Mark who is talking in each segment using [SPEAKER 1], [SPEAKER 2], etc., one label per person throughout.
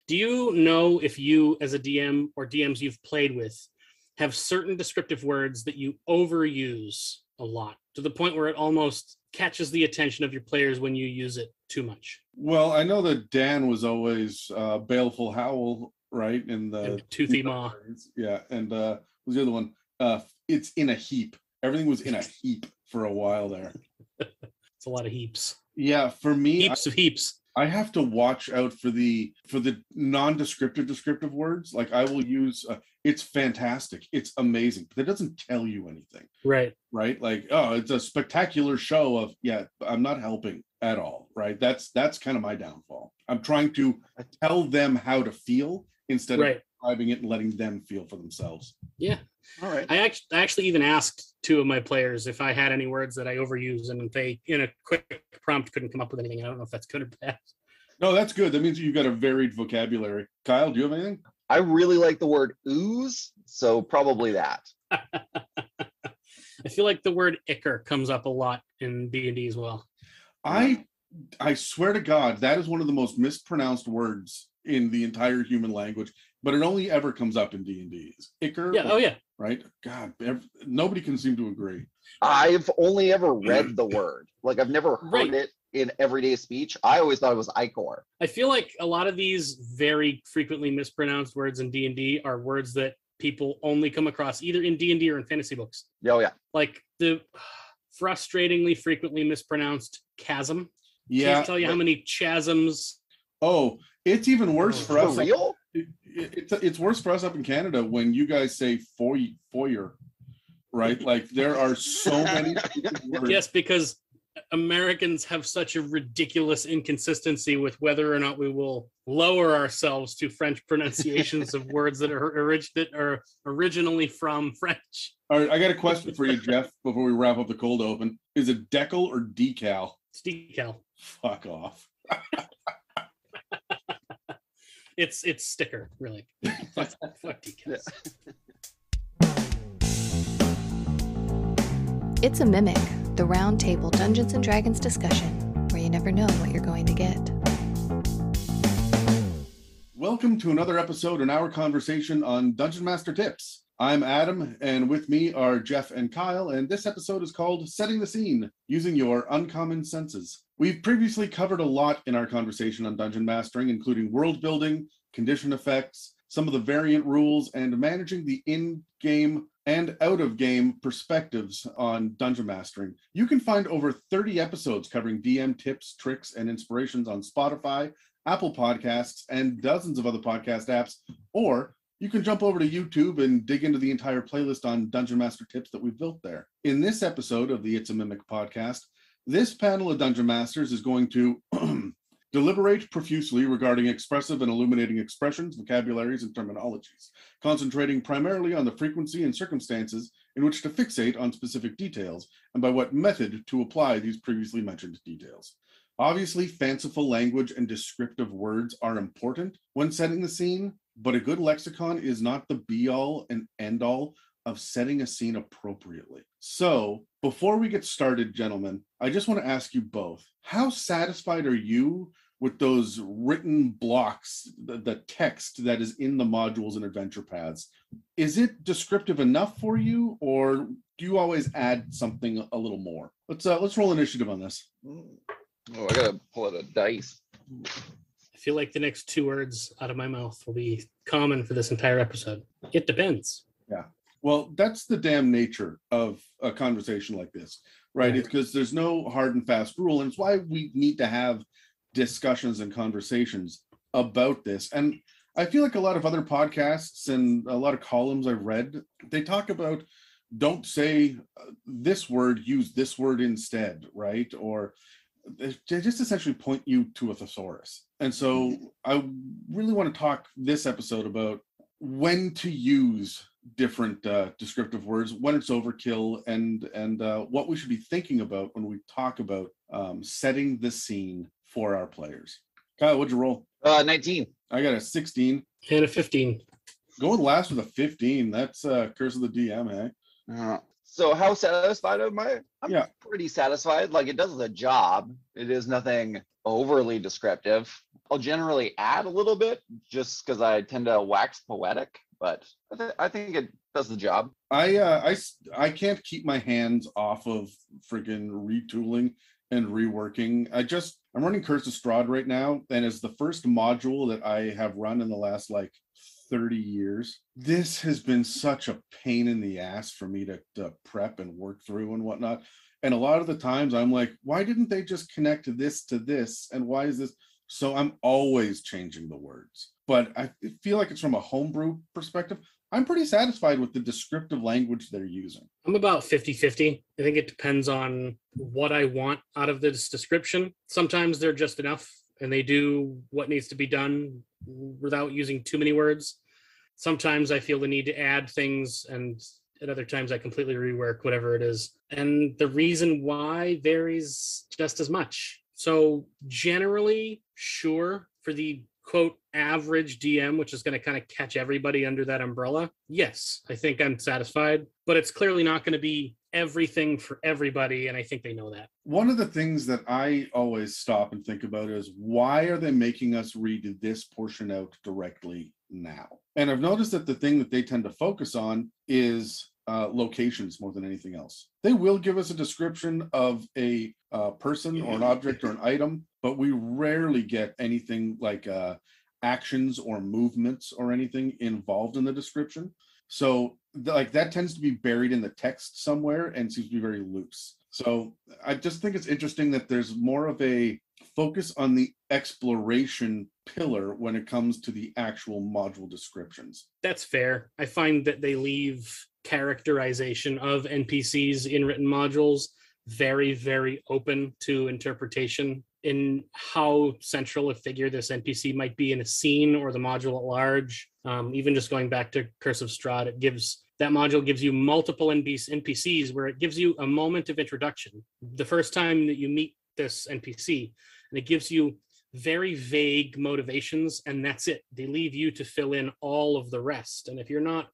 [SPEAKER 1] Do you know if you, as a DM or DMs you've played with, have certain descriptive words that you overuse a lot to the point where it almost catches the attention of your players when you use it too much?
[SPEAKER 2] Well, I know that Dan was always Baleful Howl, right?
[SPEAKER 1] And Toothy Maw.
[SPEAKER 2] Yeah, and what was the other one? It's in a heap. Everything was in a heap for a while there.
[SPEAKER 1] It's a lot of heaps.
[SPEAKER 2] Yeah, for me,
[SPEAKER 1] Heaps of heaps.
[SPEAKER 2] I have to watch out for the non-descriptive descriptive words. Like I will use it's fantastic, it's amazing, but it doesn't tell you anything.
[SPEAKER 1] Right.
[SPEAKER 2] Like, oh, it's a spectacular show of, yeah, I'm not helping at all, right? That's kind of my downfall. I'm trying to tell them how to feel instead of describing it and letting them feel for themselves.
[SPEAKER 1] Yeah.
[SPEAKER 2] All right.
[SPEAKER 1] I actually even asked two of my players if I had any words that I overuse, and they, in a quick prompt, couldn't come up with anything. I don't know if that's good or bad.
[SPEAKER 2] No, that's good. That means you've got a varied vocabulary. Kyle, do you have anything?
[SPEAKER 3] I really like the word ooze, so probably that.
[SPEAKER 1] I feel like the word ichor comes up a lot in D&D as well.
[SPEAKER 2] I swear to God, that is one of the most mispronounced words in the entire human language, but it only ever comes up in D&D. Ichor.
[SPEAKER 1] Yeah. Oh, yeah.
[SPEAKER 2] Right? God, nobody can seem to agree.
[SPEAKER 3] I've only ever read the word. Like, I've never heard it in everyday speech. I always thought it was ichor.
[SPEAKER 1] I feel like a lot of these very frequently mispronounced words in D&D are words that people only come across either in D&D or in fantasy books.
[SPEAKER 3] Oh, yeah.
[SPEAKER 1] Like the frustratingly frequently mispronounced chasm.
[SPEAKER 2] Yeah.
[SPEAKER 1] Can't tell you how many chasms.
[SPEAKER 2] Oh, it's even worse for us.
[SPEAKER 3] For real?
[SPEAKER 2] It's worse for us up in Canada when you guys say foyer, right? Like there are so many words.
[SPEAKER 1] Yes, because Americans have such a ridiculous inconsistency with whether or not we will lower ourselves to French pronunciations of words that are originally from French.
[SPEAKER 2] All right, I got a question for you, Jeff, before we wrap up the cold open. Is it decal or decal?
[SPEAKER 1] It's decal.
[SPEAKER 2] Fuck off.
[SPEAKER 1] It's sticker, really. Fuck decals.
[SPEAKER 4] It's a Mimic, the round table Dungeons and Dragons discussion, where you never know what you're going to get.
[SPEAKER 2] Welcome to another episode in our conversation on Dungeon Master Tips. I'm Adam, and with me are Jeff and Kyle, and this episode is called Setting the Scene, Using Your Uncommon Senses. We've previously covered a lot in our conversation on dungeon mastering, including world building, condition effects, some of the variant rules, and managing the in-game and out-of-game perspectives on dungeon mastering. You can find over 30 episodes covering DM tips, tricks, and inspirations on Spotify, Apple Podcasts, and dozens of other podcast apps, or you can jump over to YouTube and dig into the entire playlist on Dungeon Master tips that we've built there. In this episode of the It's a Mimic podcast, this panel of Dungeon Masters is going to deliberate profusely regarding expressive and illuminating expressions, vocabularies, and terminologies, concentrating primarily on the frequency and circumstances in which to fixate on specific details, and by what method to apply these previously mentioned details. Obviously, fanciful language and descriptive words are important when setting the scene, but a good lexicon is not the be-all and end-all of setting a scene appropriately. So, before we get started, gentlemen, I just want to ask you both, how satisfied are you with those written blocks, the text that is in the modules and adventure paths? Is it descriptive enough for you, or do you always add something a little more? Let's roll initiative on this.
[SPEAKER 3] Oh, I gotta pull out a dice.
[SPEAKER 1] I feel like the next two words out of my mouth will be common for this entire episode. It depends.
[SPEAKER 2] Yeah. Well, that's the damn nature of a conversation like this, right? It's because there's no hard and fast rule, and it's why we need to have discussions and conversations about this. And I feel like a lot of other podcasts and a lot of columns I've read, they talk about don't say this word, use this word instead, right? Or they just essentially point you to a thesaurus. And so I really want to talk this episode about when to use different descriptive words, when it's overkill, and what we should be thinking about when we talk about setting the scene for our players. Kyle, what'd you roll?
[SPEAKER 3] 19.
[SPEAKER 2] I got a 16.
[SPEAKER 1] And a 15.
[SPEAKER 2] Going last with a 15. That's curse of the DM, hey?
[SPEAKER 3] So how satisfied am I? I'm
[SPEAKER 2] pretty
[SPEAKER 3] satisfied. Like, it does the job. It is nothing overly descriptive. I'll generally add a little bit just because I tend to wax poetic, but I think it does the job.
[SPEAKER 2] I can't keep my hands off of freaking retooling and reworking. I'm running Curse of Strahd right now, and it's the first module that I have run in the last like 30 years. This has been such a pain in the ass for me to prep and work through and whatnot. And a lot of the times I'm like, why didn't they just connect this to this? And why is this? So I'm always changing the words. But I feel like it's from a homebrew perspective. I'm pretty satisfied with the descriptive language they're using.
[SPEAKER 1] I'm about 50-50. I think it depends on what I want out of this description. Sometimes they're just enough and they do what needs to be done without using too many words. Sometimes I feel the need to add things, and at other times I completely rework whatever it is. And the reason why varies just as much. So generally, sure, for the quote average DM, which is going to kind of catch everybody under that umbrella, yes, I think I'm satisfied, but it's clearly not going to be everything for everybody, and I think they know that.
[SPEAKER 2] One of the things that I always stop and think about is, why are they making us read this portion out directly now? And I've noticed that the thing that they tend to focus on is locations more than anything else. They will give us a description of a person or an object or an item, but we rarely get anything like actions or movements or anything involved in the description. So like that tends to be buried in the text somewhere and seems to be very loose. So I just think it's interesting that there's more of a focus on the exploration pillar when it comes to the actual module descriptions.
[SPEAKER 1] That's fair. I find that they leave characterization of NPCs in written modules very, very open to interpretation in how central a figure this NPC might be in a scene or the module at large. Even just going back to Curse of Strahd, that module gives you multiple NPCs where it gives you a moment of introduction the first time that you meet this NPC, and it gives you very vague motivations, and that's it. They leave you to fill in all of the rest. And if you're not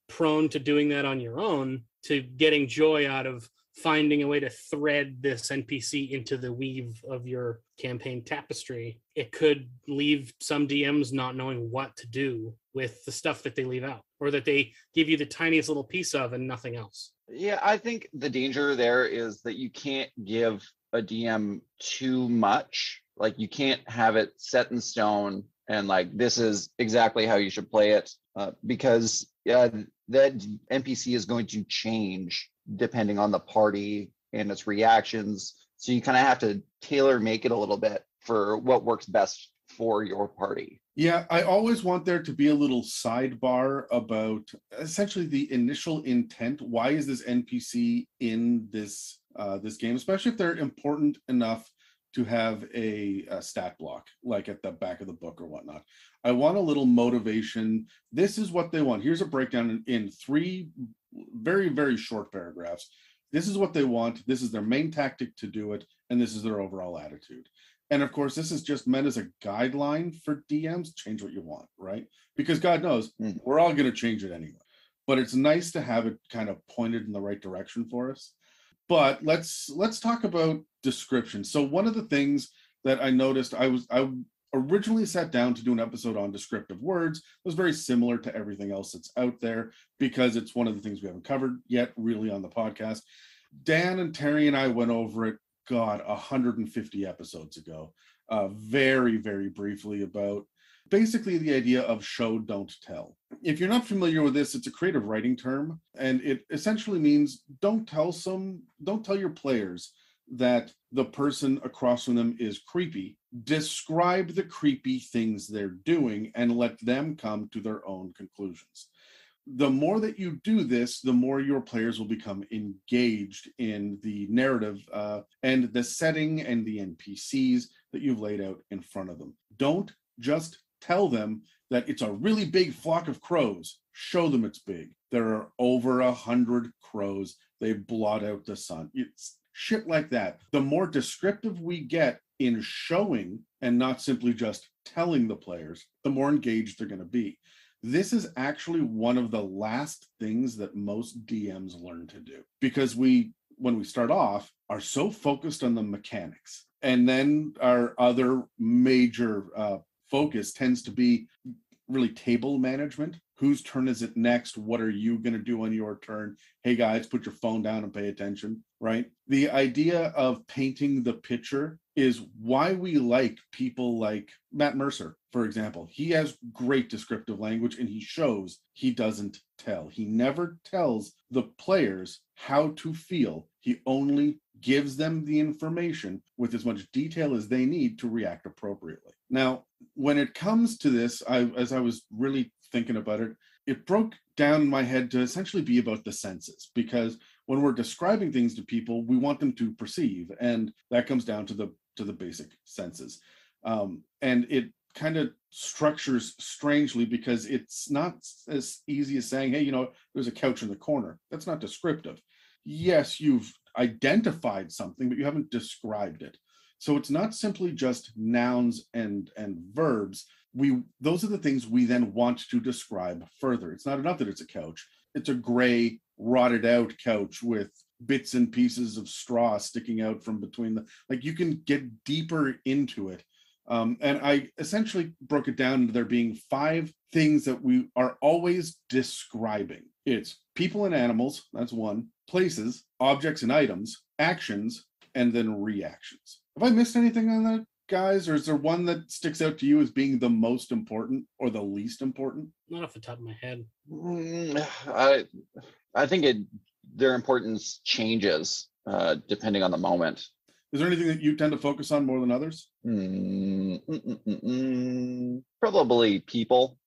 [SPEAKER 1] prone to doing that on your own, to getting joy out of finding a way to thread this NPC into the weave of your campaign tapestry, it could leave some DMs not knowing what to do with the stuff that they leave out, or that they give you the tiniest little piece of and nothing else.
[SPEAKER 3] Yeah, I think the danger there is that you can't give a DM too much. Like, you can't have it set in stone and like, this is exactly how you should play it, because that NPC is going to change depending on the party and its reactions. So you kind of have to tailor make it a little bit for what works best for your party.
[SPEAKER 2] Yeah, I always want there to be a little sidebar about essentially the initial intent. Why is this NPC in this game, especially if they're important enough to have a stat block, like at the back of the book or whatnot. I want a little motivation. This is what they want. Here's a breakdown in 3 very, very short paragraphs. This is what they want. This is their main tactic to do it. And this is their overall attitude. And of course, this is just meant as a guideline for DMs. Change what you want, right? Because God knows, we're all going to change it anyway. But it's nice to have it kind of pointed in the right direction for us. But let's talk about description. So one of the things that I noticed, I originally sat down to do an episode on descriptive words. It was very similar to everything else that's out there because it's one of the things we haven't covered yet really on the podcast. Dan and Terry and I went over it, 150 episodes ago, very, very briefly, about basically the idea of show, don't tell. If you're not familiar with this, it's a creative writing term, and it essentially means don't tell your players that the person across from them is creepy. Describe the creepy things they're doing and let them come to their own conclusions. The more that you do this, the more your players will become engaged in the narrative and the setting and the NPCs that you've laid out in front of them. Don't just tell them that it's a really big flock of crows. Show them it's big. There are over 100 crows. They blot out the sun. It's shit like that. The more descriptive we get in showing and not simply just telling the players, the more engaged they're going to be. This is actually one of the last things that most DMs learn to do, because when we start off, are so focused on the mechanics And then our other major focus tends to be really table management. Whose turn is it next? What are you going to do on your turn? Hey guys, put your phone down and pay attention, right? The idea of painting the picture is why we like people like Matt Mercer, for example. He has great descriptive language and he shows, he doesn't tell. He never tells the players how to feel. He only gives them the information with as much detail as they need to react appropriately. Now, when it comes to this, as I was really thinking about it, it broke down in my head to essentially be about the senses, because when we're describing things to people, we want them to perceive, and that comes down to the basic senses. And it kind of structures strangely because it's not as easy as saying, hey, you know, there's a couch in the corner. That's not descriptive. Yes, you've identified something, but you haven't described it. So it's not simply just nouns and verbs. Those are the things we then want to describe further. It's not enough that it's a couch. It's a gray, rotted out couch with bits and pieces of straw sticking out from between you can get deeper into it. And I essentially broke it down into there being 5 things that we are always describing. It's people and animals, that's 1, places, objects and items, actions, and then reactions. Have I missed anything on that, guys? Or is there one that sticks out to you as being the most important or the least important?
[SPEAKER 1] Not off the top of my head.
[SPEAKER 3] I think their importance changes depending on the moment.
[SPEAKER 2] Is there anything that you tend to focus on more than others?
[SPEAKER 3] Probably people.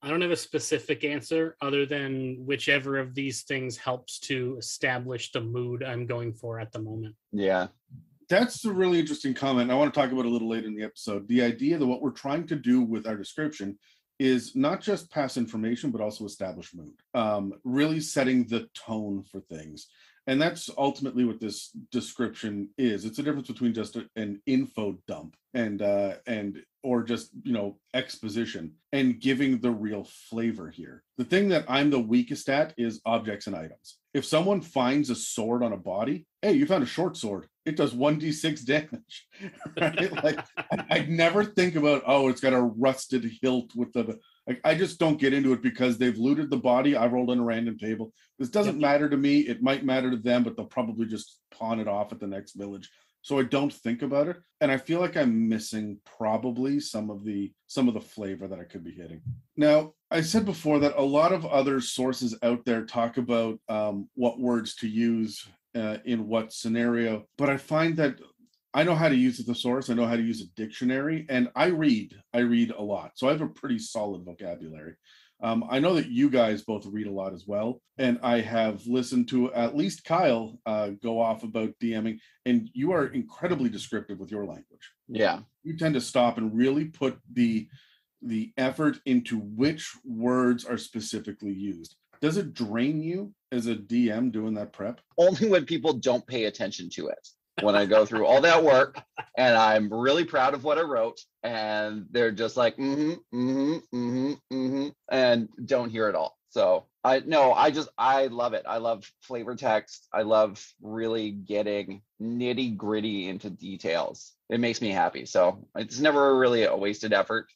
[SPEAKER 1] I don't have a specific answer other than whichever of these things helps to establish the mood I'm going for at the moment.
[SPEAKER 3] Yeah.
[SPEAKER 2] That's a really interesting comment. I want to talk about it a little later in the episode. The idea that what we're trying to do with our description is not just pass information, but also establish mood, really setting the tone for things. And that's ultimately what this description is. It's a difference between just an info dump and or just, you know, exposition and giving the real flavor here. The thing that I'm the weakest at is objects and items. If someone finds a sword on a body, hey, you found a short sword. It does 1d6 damage. Right? I never think about, oh, it's got a rusted hilt with the. I just don't get into it because they've looted the body. I rolled on a random table. This doesn't matter to me. It might matter to them, but they'll probably just pawn it off at the next village. So I don't think about it. And I feel like I'm missing probably some of the flavor that I could be hitting. Now, I said before that a lot of other sources out there talk about what words to use in what scenario, but I find that I know how to use a thesaurus. I know how to use a dictionary, and I read a lot. So I have a pretty solid vocabulary. I know that you guys both read a lot as well, and I have listened to at least Kyle go off about DMing, and you are incredibly descriptive with your language.
[SPEAKER 3] Yeah.
[SPEAKER 2] You tend to stop and really put the effort into which words are specifically used. Does it drain you as a DM doing that prep?
[SPEAKER 3] Only when people don't pay attention to it. When I go through all that work and I'm really proud of what I wrote and they're just like, and don't hear it all. So I love it. I love flavor text. I love really getting nitty gritty into details. It makes me happy. So it's never really a wasted effort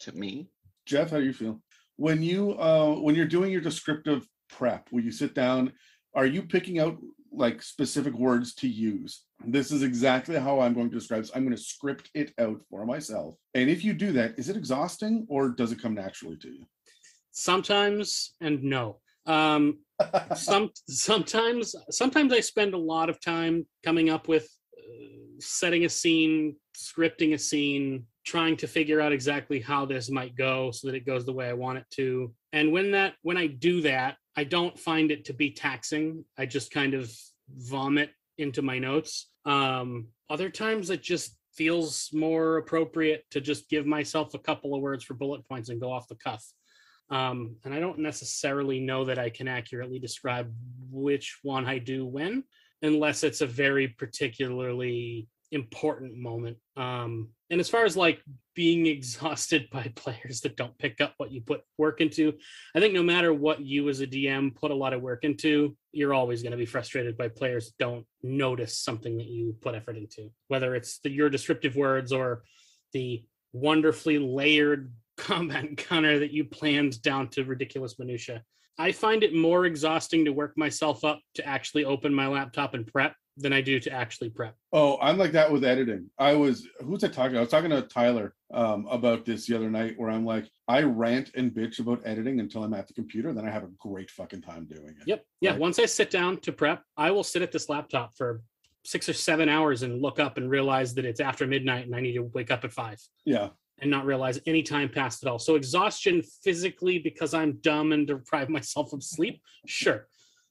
[SPEAKER 3] to me.
[SPEAKER 2] Jeff, how do you feel? When you're doing your descriptive prep, when you sit down, are you picking out like specific words to use? This is exactly how I'm going to describe this. I'm going to script it out for myself. And if you do that, is it exhausting or does it come naturally to you?
[SPEAKER 1] Sometimes and no. Sometimes I spend a lot of time coming up with setting a scene, scripting a scene, trying to figure out exactly how this might go so that it goes the way I want it to. And when I do that, I don't find it to be taxing. I just kind of vomit into my notes. Other times it just feels more appropriate to just give myself a couple of words for bullet points and go off the cuff. And I don't necessarily know that I can accurately describe which one I do when, unless it's a very particularly important moment. And as far as like being exhausted by players that don't pick up what you put work into, I think no matter what you as a DM put a lot of work into, you're always going to be frustrated by players that don't notice something that you put effort into, whether it's your descriptive words or the wonderfully layered combat encounter that you planned down to ridiculous minutia. I find it more exhausting to work myself up to actually open my laptop and prep than I do to actually prep.
[SPEAKER 2] Oh, I'm like that with editing. Who's I talking to? I was talking to Tyler about this the other night, where I'm like, I rant and bitch about editing until I'm at the computer, then I have a great fucking time doing it.
[SPEAKER 1] Yep. Yeah. Right? Once I sit down to prep, I will sit at this laptop for 6 or 7 hours and look up and realize that it's after midnight and I need to wake up at 5.
[SPEAKER 2] Yeah.
[SPEAKER 1] And not realize any time passed at all. So exhaustion physically because I'm dumb and deprive myself of sleep, sure.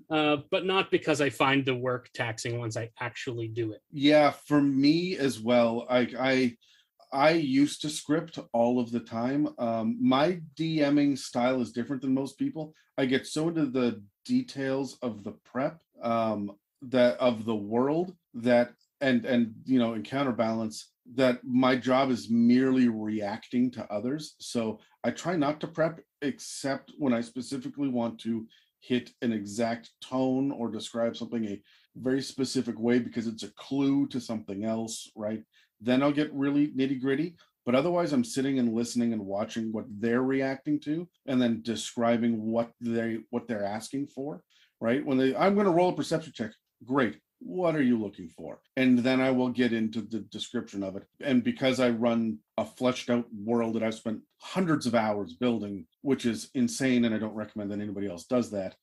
[SPEAKER 1] But not because I find the work taxing once I actually do it.
[SPEAKER 2] Yeah, for me as well. I used to script all of the time. My DMing style is different than most people. I get so into the details of the prep, that of the world, that and in counterbalance, that my job is merely reacting to others. So I try not to prep except when I specifically want to hit an exact tone or describe something a very specific way because it's a clue to something else, right? Then I'll get really nitty gritty. But otherwise, I'm sitting and listening and watching what they're reacting to, and then describing what they're asking for, right? I'm going to roll a perception check. Great. What are you looking for? And then I will get into the description of it. And because I run a fleshed out world that I've spent hundreds of hours building, which is insane, and I don't recommend that anybody else does that,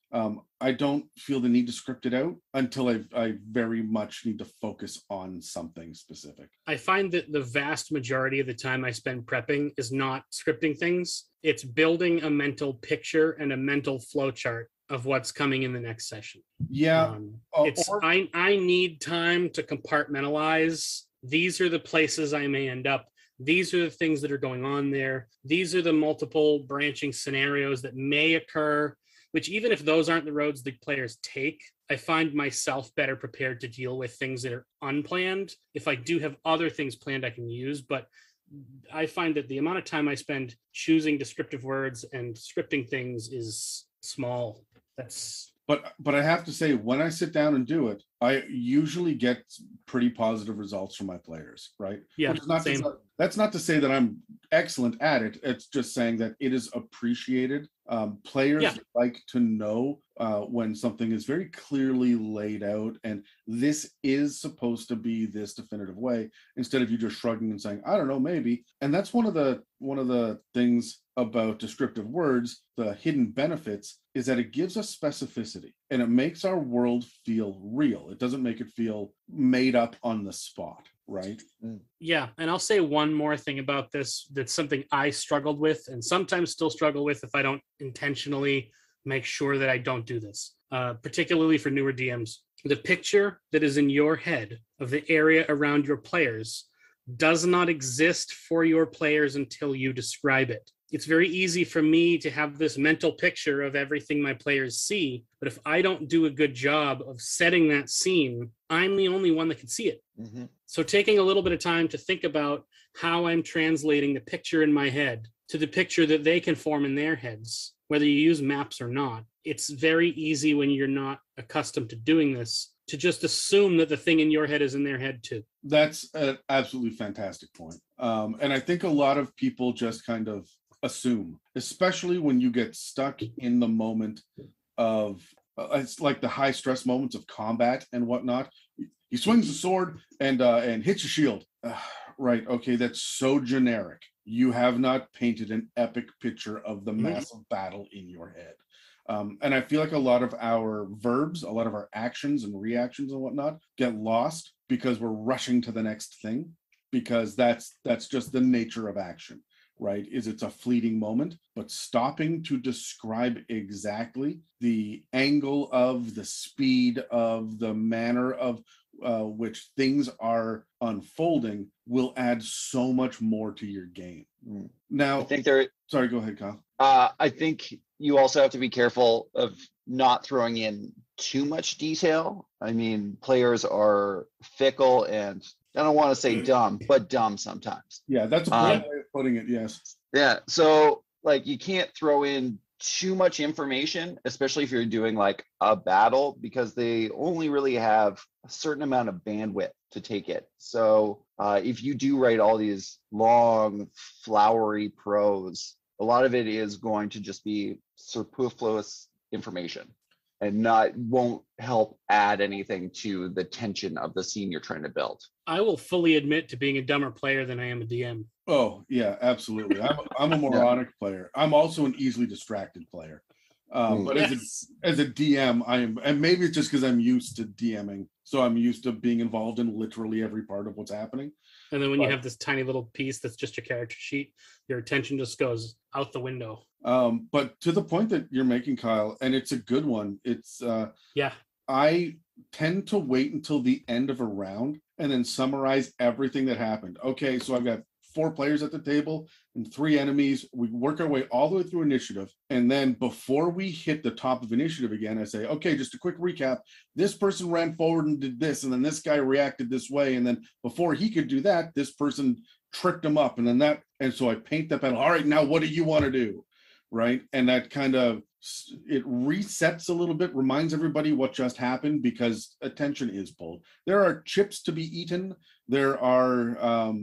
[SPEAKER 2] I don't feel the need to script it out until I very much need to focus on something specific.
[SPEAKER 1] I find that the vast majority of the time I spend prepping is not scripting things. It's building a mental picture and a mental flow chart of what's coming in the next session.
[SPEAKER 2] Yeah.
[SPEAKER 1] I need time to compartmentalize. These are the places I may end up. These are the things that are going on there. These are the multiple branching scenarios that may occur, which even if those aren't the roads the players take, I find myself better prepared to deal with things that are unplanned. If I do have other things planned I can use, but I find that the amount of time I spend choosing descriptive words and scripting things is small.
[SPEAKER 2] But I have to say, when I sit down and do it, I usually get pretty positive results from my players, right?
[SPEAKER 1] Yeah,
[SPEAKER 2] same. That's not to say that I'm excellent at it. It's just saying that it is appreciated. Players like to know when something is very clearly laid out and this is supposed to be this definitive way, instead of you just shrugging and saying, I don't know, maybe. And that's one of the things about descriptive words, the hidden benefits, is that it gives us specificity and it makes our world feel real. It doesn't make it feel made up on the spot, right?
[SPEAKER 1] Yeah, and I'll say one more thing about this that's something I struggled with and sometimes still struggle with if I don't intentionally make sure that I don't do this, particularly for newer DMs. The picture that is in your head of the area around your players does not exist for your players until you describe it. It's very easy for me to have this mental picture of everything my players see, but if I don't do a good job of setting that scene, I'm the only one that can see it. Mm-hmm. So taking a little bit of time to think about how I'm translating the picture in my head to the picture that they can form in their heads, whether you use maps or not. It's very easy when you're not accustomed to doing this to just assume that the thing in your head is in their head too.
[SPEAKER 2] That's an absolutely fantastic point. And I think a lot of people just kind of assume, especially when you get stuck in the moment of it's like the high stress moments of combat and whatnot. He swings the sword and hits your shield. Right. Okay. That's so generic. You have not painted an epic picture of the massive battle in your head. And I feel like a lot of our verbs, a lot of our actions and reactions and whatnot get lost because we're rushing to the next thing, because that's just the nature of action. Right, it's a fleeting moment, but stopping to describe exactly the angle of, the speed of, the manner of which things are unfolding will add so much more to your game. Now,
[SPEAKER 3] I think
[SPEAKER 2] sorry, go ahead, Kyle.
[SPEAKER 3] I think you also have to be careful of not throwing in too much detail. I mean, players are fickle and I don't want to say dumb, but dumb sometimes.
[SPEAKER 2] Yeah, that's a polite way of putting it. Yes.
[SPEAKER 3] Yeah. So like you can't throw in too much information, especially if you're doing like a battle, because they only really have a certain amount of bandwidth to take it. So if you do write all these long, flowery prose, a lot of it is going to just be superfluous information and won't help add anything to the tension of the scene you're trying to build.
[SPEAKER 1] I will fully admit to being a dumber player than I am a DM.
[SPEAKER 2] Oh yeah, absolutely. I'm a moronic player. I'm also an easily distracted player. But
[SPEAKER 1] Yes.
[SPEAKER 2] as a DM, I am, and maybe it's just because I'm used to DMing, so I'm used to being involved in literally every part of what's happening.
[SPEAKER 1] And then when you have this tiny little piece that's just your character sheet, your attention just goes out the window.
[SPEAKER 2] But to the point that you're making, Kyle, and it's a good one. It's
[SPEAKER 1] Yeah.
[SPEAKER 2] I tend to wait until the end of a round and then summarize everything that happened. Okay, so I've got 4 players at the table and 3 enemies. We work our way all the way through initiative. And then before we hit the top of initiative again, I say, okay, just a quick recap. This person ran forward and did this, and then this guy reacted this way. And then before he could do that, this person tripped him up. And then that, and so I paint that battle. All right, now what do you want to do? Right. And that kind of, it resets a little bit, reminds everybody what just happened, because attention is pulled. There are chips to be eaten. There are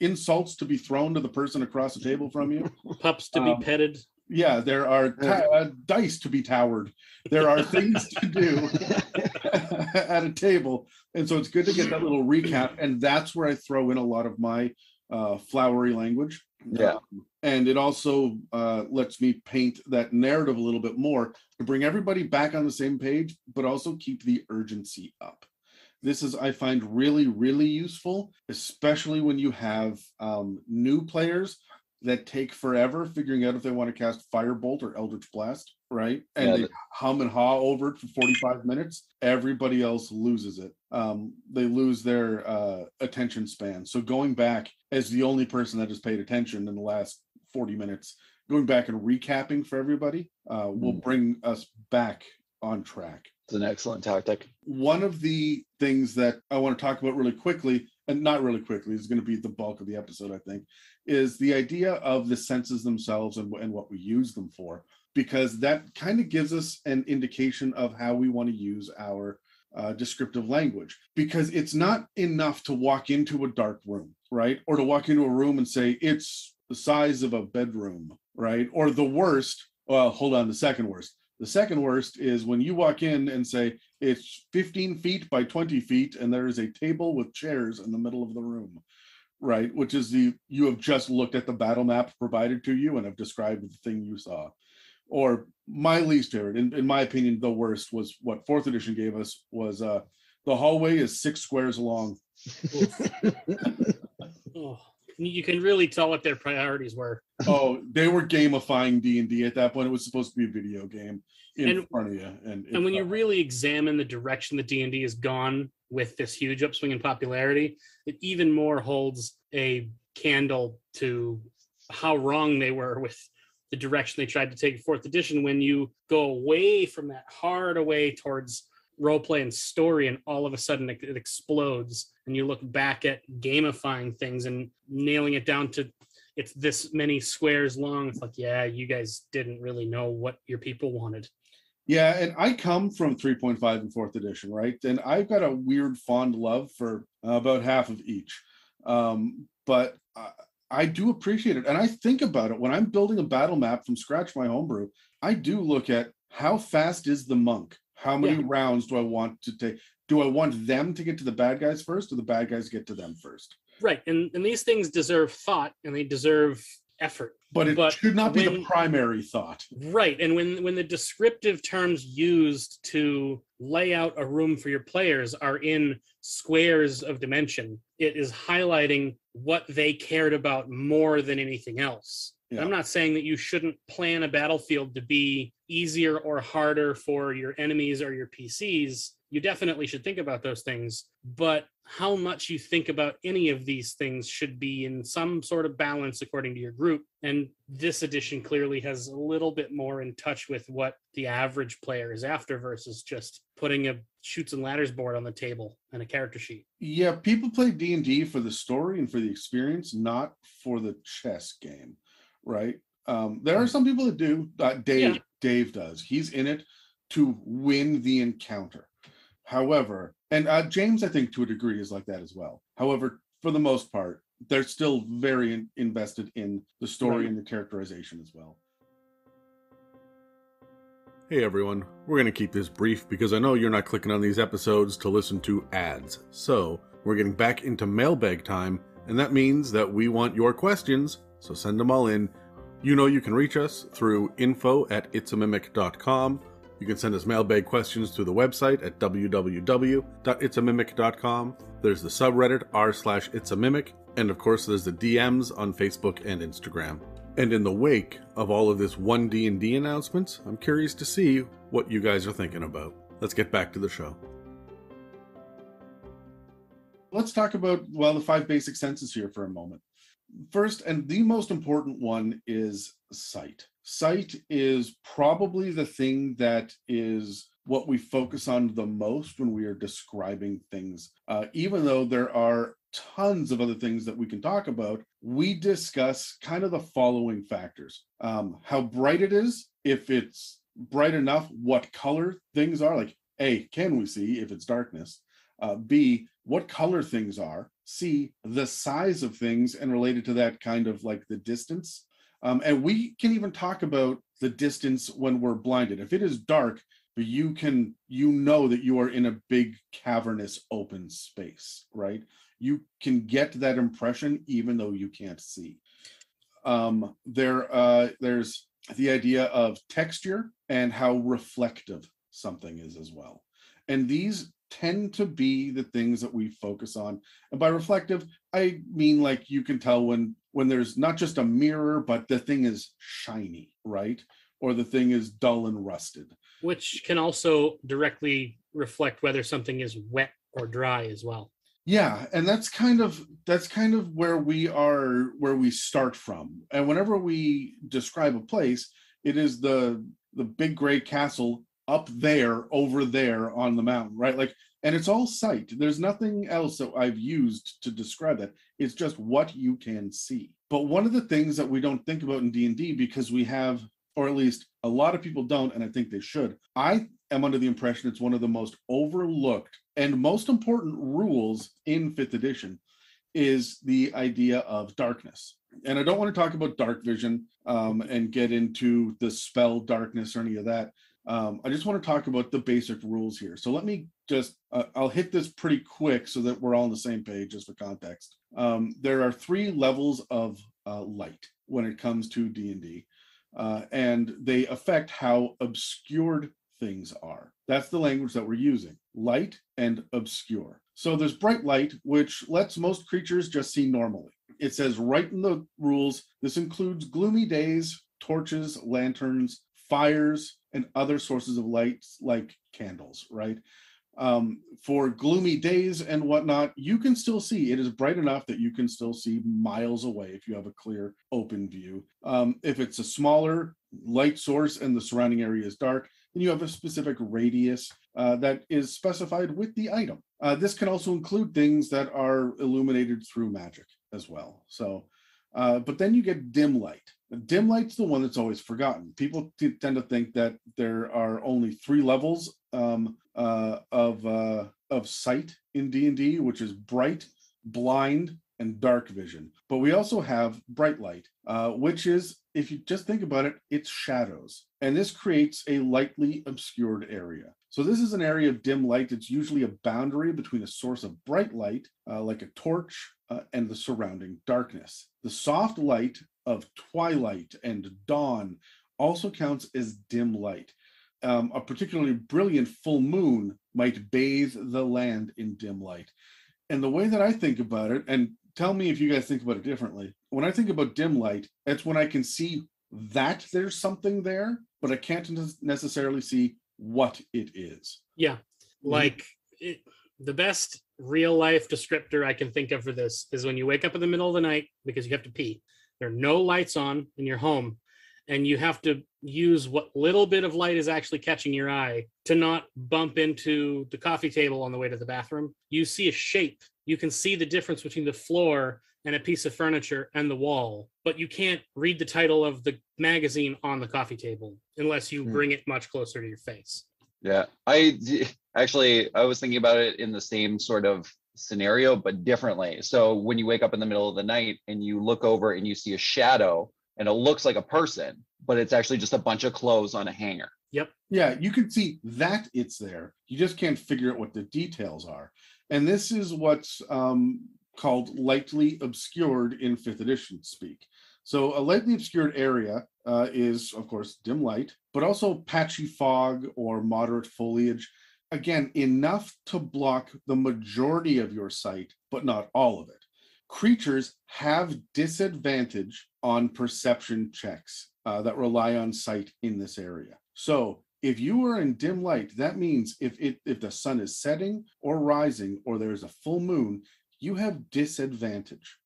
[SPEAKER 2] insults to be thrown to the person across the table from you.
[SPEAKER 1] Pups to be petted.
[SPEAKER 2] Yeah, there are dice to be towered. There are things to do at a table. And so it's good to get that little recap. And that's where I throw in a lot of my flowery language.
[SPEAKER 3] Yeah.
[SPEAKER 2] And it also lets me paint that narrative a little bit more to bring everybody back on the same page, but also keep the urgency up. This is, I find, really, really useful, especially when you have new players that take forever figuring out if they want to cast Firebolt or Eldritch Blast, right? And they hum and haw over it for 45 minutes. Everybody else loses it. They lose their attention span. So going back as the only person that has paid attention in the last 40 minutes, going back and recapping for everybody will bring us back on track.
[SPEAKER 3] It's an excellent tactic.
[SPEAKER 2] One of the things that I want to talk about really quickly, and not really quickly, is going to be the bulk of the episode, I think, is the idea of the senses themselves and what we use them for, because that kind of gives us an indication of how we want to use our descriptive language. Because it's not enough to walk into a dark room, right? Or to walk into a room and say, it's the size of a bedroom, right? Or the worst, well, hold on, the second worst. The second worst is when you walk in and say it's 15 feet by 20 feet and there is a table with chairs in the middle of the room, right? Which is you have just looked at the battle map provided to you and have described the thing you saw. Or my least favorite, in my opinion, the worst was what 4th edition gave us was the hallway is 6 squares long.
[SPEAKER 1] Oh, you can really tell what their priorities were.
[SPEAKER 2] Oh, they were gamifying D&D at that point. It was supposed to be a video game in front of you. And
[SPEAKER 1] when you really examine the direction that D&D has gone with this huge upswing in popularity, it even more holds a candle to how wrong they were with the direction they tried to take 4th edition. When you go away from that hard away towards roleplay and story, and all of a sudden it explodes, and you look back at gamifying things and nailing it down to it's this many squares long. It's like, yeah, you guys didn't really know what your people wanted.
[SPEAKER 2] Yeah, and I come from 3.5 and 4th edition, right? And I've got a weird fond love for about half of each. But I do appreciate it. And I think about it when I'm building a battle map from scratch, my homebrew, I do look at how fast is the monk? How many rounds do I want to take? Do I want them to get to the bad guys first, or the bad guys get to them first?
[SPEAKER 1] Right. And these things deserve thought, and they deserve effort.
[SPEAKER 2] But it should not be the primary thought.
[SPEAKER 1] Right. And when the descriptive terms used to lay out a room for your players are in squares of dimension, it is highlighting what they cared about more than anything else. Yeah. I'm not saying that you shouldn't plan a battlefield to be easier or harder for your enemies or your PCs. You definitely should think about those things, but how much you think about any of these things should be in some sort of balance according to your group. And this edition clearly has a little bit more in touch with what the average player is after versus just putting a Chutes and Ladders board on the table and a character sheet.
[SPEAKER 2] Yeah, people play D&D for the story and for the experience, not for the chess game, right? There are some people that do. Dave does. He's in it to win the encounter. However, and James, I think to a degree is like that as well. However, for the most part, they're still very invested in the story and the characterization as well.
[SPEAKER 5] Hey everyone, we're going to keep this brief because I know you're not clicking on these episodes to listen to ads. So, we're getting back into mailbag time, and that means that we want your questions, so send them all in. You know you can reach us through info@itsamimic.com. You can send us mailbag questions through the website at www.itsamimic.com. There's the subreddit r/itsamimic, and of course there's the DMs on Facebook and Instagram. And in the wake of all of this one D&D announcements, I'm curious to see what you guys are thinking about. Let's get back to the show.
[SPEAKER 2] Let's talk about, the 5 basic senses here for a moment. First, and the most important one, is sight. Sight is probably the thing that is what we focus on the most when we are describing things. Even though there are tons of other things that we can talk about, we discuss kind of the following factors. How bright it is, if it's bright enough, what color things are, like A, can we see if it's darkness? B, what color things are? C, the size of things, and related to that, kind of like the distance. And we can even talk about the distance when we're blinded. If it is dark, but you know that you are in a big cavernous open space, right? You can get that impression even though you can't see. There's the idea of texture and how reflective something is as well. And these tend to be the things that we focus on. And by reflective, I mean like you can tell when there's not just a mirror, but the thing is shiny, right? Or the thing is dull and rusted.
[SPEAKER 1] Which can also directly reflect whether something is wet or dry as well.
[SPEAKER 2] Yeah, and that's kind of where we start from. And whenever we describe a place, it is the big gray castle up there, over there on the mountain, right? Like, and it's all sight. There's nothing else that I've used to describe that. It's just what you can see. But one of the things that we don't think about in D&D, because we have, or at least a lot of people don't, and I think they should, I am under the impression it's one of the most overlooked and most important rules in 5th edition, is the idea of darkness. And I don't want to talk about dark vision and get into the spell darkness or any of that. I just want to talk about the basic rules here. So let me just, I'll hit this pretty quick so that we're all on the same page, just for context. There are 3 levels of light when it comes to D&D, and they affect how obscured things are. That's the language that we're using, light and obscure. So there's bright light, which lets most creatures just see normally. It says right in the rules, this includes gloomy days, torches, lanterns, fires, and other sources of light like candles, right? For gloomy days and whatnot, you can still see. It is bright enough that you can still see miles away if you have a clear, open view. If it's a smaller light source and the surrounding area is dark, then you have a specific radius that is specified with the item. This can also include things that are illuminated through magic as well. So, but then you get dim light. Dim light's the one that's always forgotten. People tend to think that there are only 3 levels of sight in D&D, which is bright, blind, and dark vision. But we also have bright light, which is, if you just think about it, it's shadows. And this creates a lightly obscured area. So this is an area of dim light. It's usually a boundary between a source of bright light, like a torch, and the surrounding darkness. The soft light of twilight and dawn also counts as dim light. A particularly brilliant full moon might bathe the land in dim light. And the way that I think about it, and tell me if you guys think about it differently, when I think about dim light, that's when I can see that there's something there, but I can't necessarily see what it is.
[SPEAKER 1] Yeah, like the best real life descriptor I can think of for this is when you wake up in the middle of the night because you have to pee. There are no lights on in your home, and you have to use what little bit of light is actually catching your eye to not bump into the coffee table on the way to the bathroom. You see a shape. You can see the difference between the floor and a piece of furniture and the wall, but you can't read the title of the magazine on the coffee table unless you bring it much closer to your face.
[SPEAKER 3] Yeah, I was thinking about it in the same sort of scenario, but differently. So when you wake up in the middle of the night and you look over and you see a shadow and it looks like a person, but it's actually just a bunch of clothes on a hanger.
[SPEAKER 1] Yep.
[SPEAKER 2] Yeah, you can see that it's there. You just can't figure out what the details are. And this is what's called lightly obscured in 5th edition speak. So a lightly obscured area is, of course, dim light, but also patchy fog or moderate foliage. Again, enough to block the majority of your sight, but not all of it. Creatures have disadvantage on perception checks that rely on sight in this area. So if you are in dim light, that means if the sun is setting or rising or there's a full moon, you have disadvantage.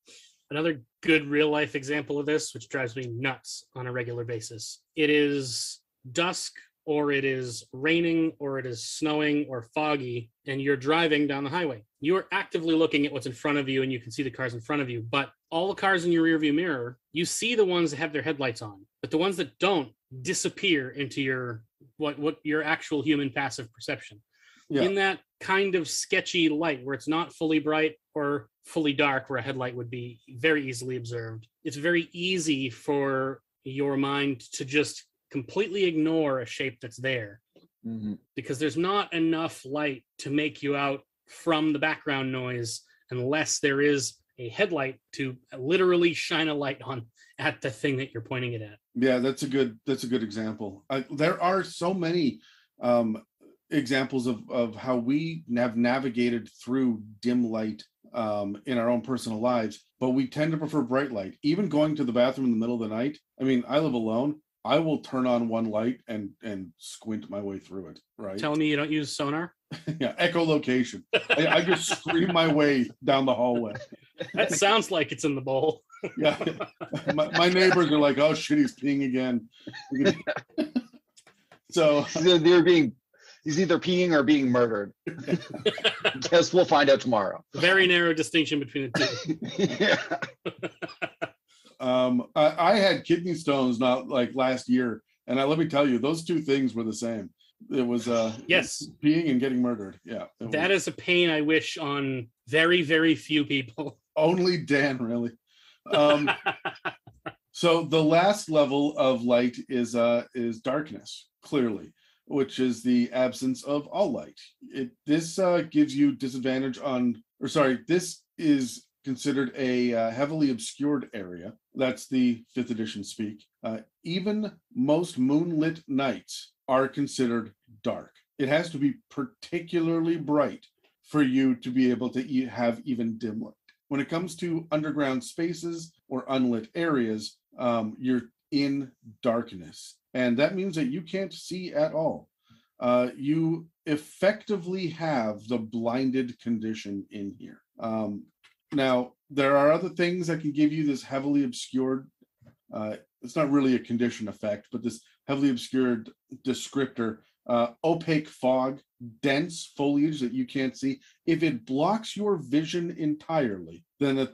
[SPEAKER 1] Another good real life example of this, which drives me nuts on a regular basis. It is dusk, or it is raining, or it is snowing or foggy, and you're driving down the highway. You are actively looking at what's in front of you, and you can see the cars in front of you, but all the cars in your rearview mirror, you see the ones that have their headlights on, but the ones that don't disappear into your what your actual human passive perception. Yeah. In that kind of sketchy light where it's not fully bright or fully dark, where a headlight would be very easily observed, it's very easy for your mind to just completely ignore a shape that's there, because there's not enough light to make you out from the background noise unless there is a headlight to literally shine a light on at the thing that you're pointing it at.
[SPEAKER 2] Yeah, that's a good example. There are so many examples of how we have navigated through dim light in our own personal lives, but we tend to prefer bright light. Even going to the bathroom in the middle of the night. I mean, I live alone. I will turn on one light and squint my way through it, right?
[SPEAKER 1] Telling me you don't use sonar?
[SPEAKER 2] Yeah, echolocation. I just scream my way down the hallway.
[SPEAKER 1] That sounds like it's in the bowl.
[SPEAKER 2] Yeah. My neighbors are like, oh shit, he's peeing again. So
[SPEAKER 3] he's either peeing or being murdered. Guess we'll find out tomorrow.
[SPEAKER 1] Very narrow distinction between the two.
[SPEAKER 2] Yeah. I had kidney stones not like last year, and let me tell you, those two things were the same. It was
[SPEAKER 1] yes,
[SPEAKER 2] peeing and getting murdered. Yeah,
[SPEAKER 1] that is a pain I wish on very, very few people.
[SPEAKER 2] Only Dan, really. So the last level of light is darkness, clearly, which is the absence of all light. This gives you disadvantage this is considered a heavily obscured area. That's the 5th edition speak. Even most moonlit nights are considered dark. It has to be particularly bright for you to be able to have even dim light. When it comes to underground spaces or unlit areas, you're in darkness. And that means that you can't see at all. You effectively have the blinded condition in here. Now, there are other things that can give you this heavily obscured, it's not really a condition effect, but this heavily obscured descriptor, opaque fog, dense foliage that you can't see. If it blocks your vision entirely, then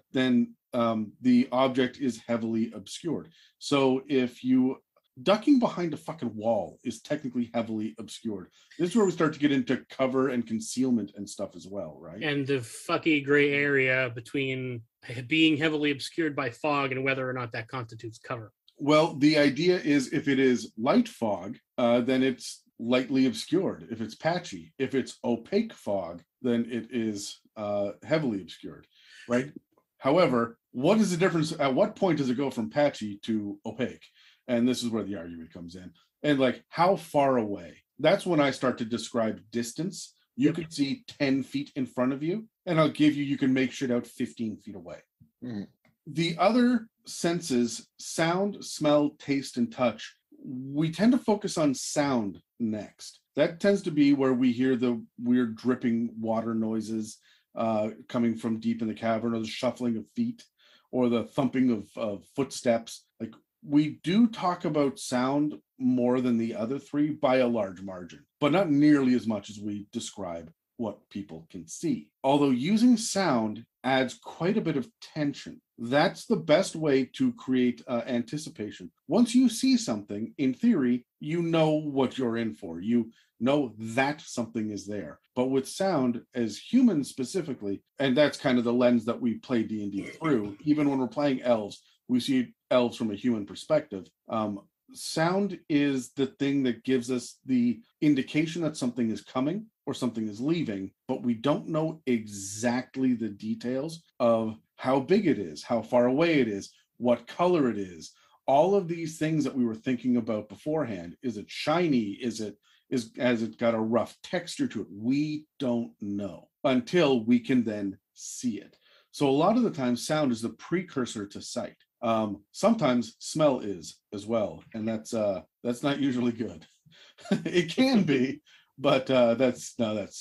[SPEAKER 2] the object is heavily obscured. So if you ducking behind a fucking wall is technically heavily obscured. This is where we start to get into cover and concealment and stuff as well, right?
[SPEAKER 1] And the fucky gray area between being heavily obscured by fog and whether or not that constitutes cover.
[SPEAKER 2] Well, the idea is if it is light fog, then it's lightly obscured. If it's patchy, if it's opaque fog, then it is heavily obscured, right? However, what is the difference? At what point does it go from patchy to opaque? And this is where the argument comes in. And like, how far away? That's when I start to describe distance. You could see 10 feet in front of you, and I'll give you can make shit out 15 feet away. Mm. The other senses, sound, smell, taste, and touch, we tend to focus on sound next. That tends to be where we hear the weird dripping water noises coming from deep in the cavern, or the shuffling of feet, or the thumping of footsteps. Like, We do talk about sound more than the other three by a large margin, but not nearly as much as we describe what people can see. Although using sound adds quite a bit of tension. That's the best way to create anticipation. Once you see something, in theory, you know what you're in for. You know that something is there. But with sound, as humans specifically, and that's kind of the lens that we play D&D through, even when we're playing elves, we see elves from a human perspective. Sound is the thing that gives us the indication that something is coming or something is leaving, but we don't know exactly the details of how big it is, how far away it is, what color it is. All of these things that we were thinking about beforehand. Is it shiny? Has it got a rough texture to it? We don't know until we can then see it. So a lot of the time, sound is the precursor to sight. Sometimes smell is as well, and that's not usually good. It can be, but that's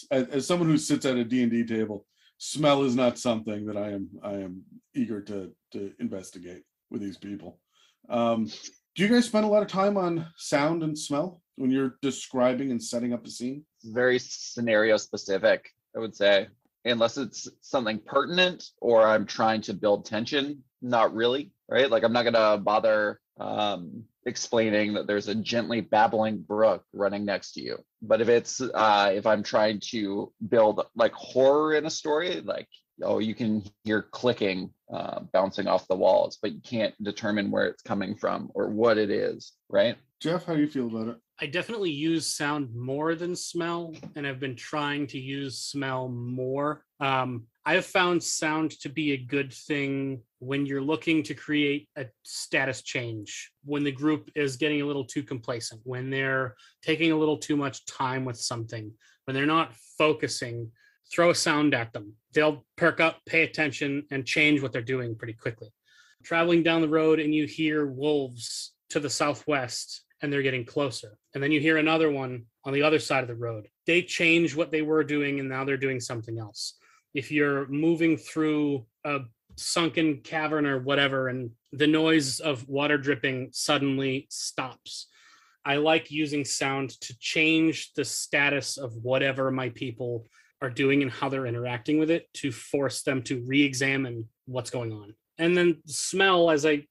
[SPEAKER 2] as someone who sits at a D&D table, smell is not something that I am eager to investigate with these people. Do you guys spend a lot of time on sound and smell when you're describing and setting up a scene?
[SPEAKER 3] Very scenario specific, I would say, unless it's something pertinent or I'm trying to build tension. Not really, right? Like I'm not gonna bother explaining that there's a gently babbling brook running next to you. But if it's if I'm trying to build like horror in a story, like, oh, you can hear clicking bouncing off the walls, but you can't determine where it's coming from or what it is, right?
[SPEAKER 2] Jeff, how do you feel about it?
[SPEAKER 1] I definitely use sound more than smell, and I've been trying to use smell more. I have found sound to be a good thing when you're looking to create a status change, when the group is getting a little too complacent, when they're taking a little too much time with something, when they're not focusing. Throw a sound at them. They'll perk up, pay attention, and change what they're doing pretty quickly. Traveling down the road and you hear wolves to the southwest and they're getting closer. And then you hear another one on the other side of the road. They change what they were doing and now they're doing something else. If you're moving through a sunken cavern or whatever and the noise of water dripping suddenly stops, I like using sound to change the status of whatever my people are doing and how they're interacting with it, to force them to re-examine what's going on. And then smell, as I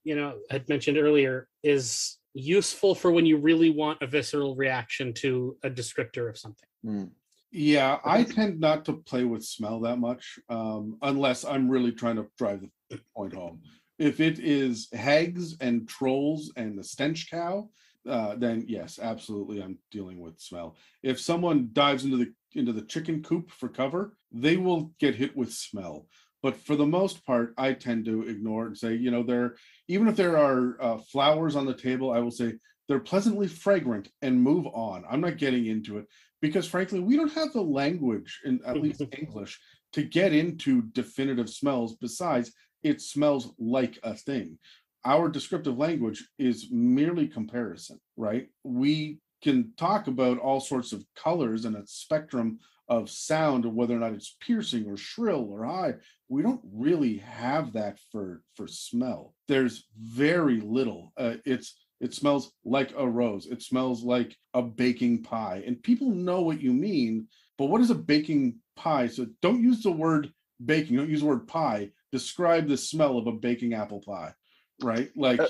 [SPEAKER 1] had mentioned earlier, is useful for when you really want a visceral reaction to a descriptor of something.
[SPEAKER 2] Yeah, I tend not to play with smell that much, unless I'm really trying to drive the point home. If it is hags and trolls and the stench cow, then yes, absolutely, I'm dealing with smell. If someone dives into the chicken coop for cover, they will get hit with smell. But for the most part, I tend to ignore it and say, even if there are flowers on the table, I will say they're pleasantly fragrant and move on. I'm not getting into it because, frankly, we don't have the language, in at least English, to get into definitive smells. Besides, it smells like a thing. Our descriptive language is merely comparison, right? We can talk about all sorts of colors and a spectrum of sound, of whether or not it's piercing or shrill or high. We don't really have that for smell. There's very little. It smells like a rose. It smells like a baking pie. And people know what you mean, but what is a baking pie? So don't use the word baking, don't use the word pie. Describe the smell of a baking apple pie, right? Like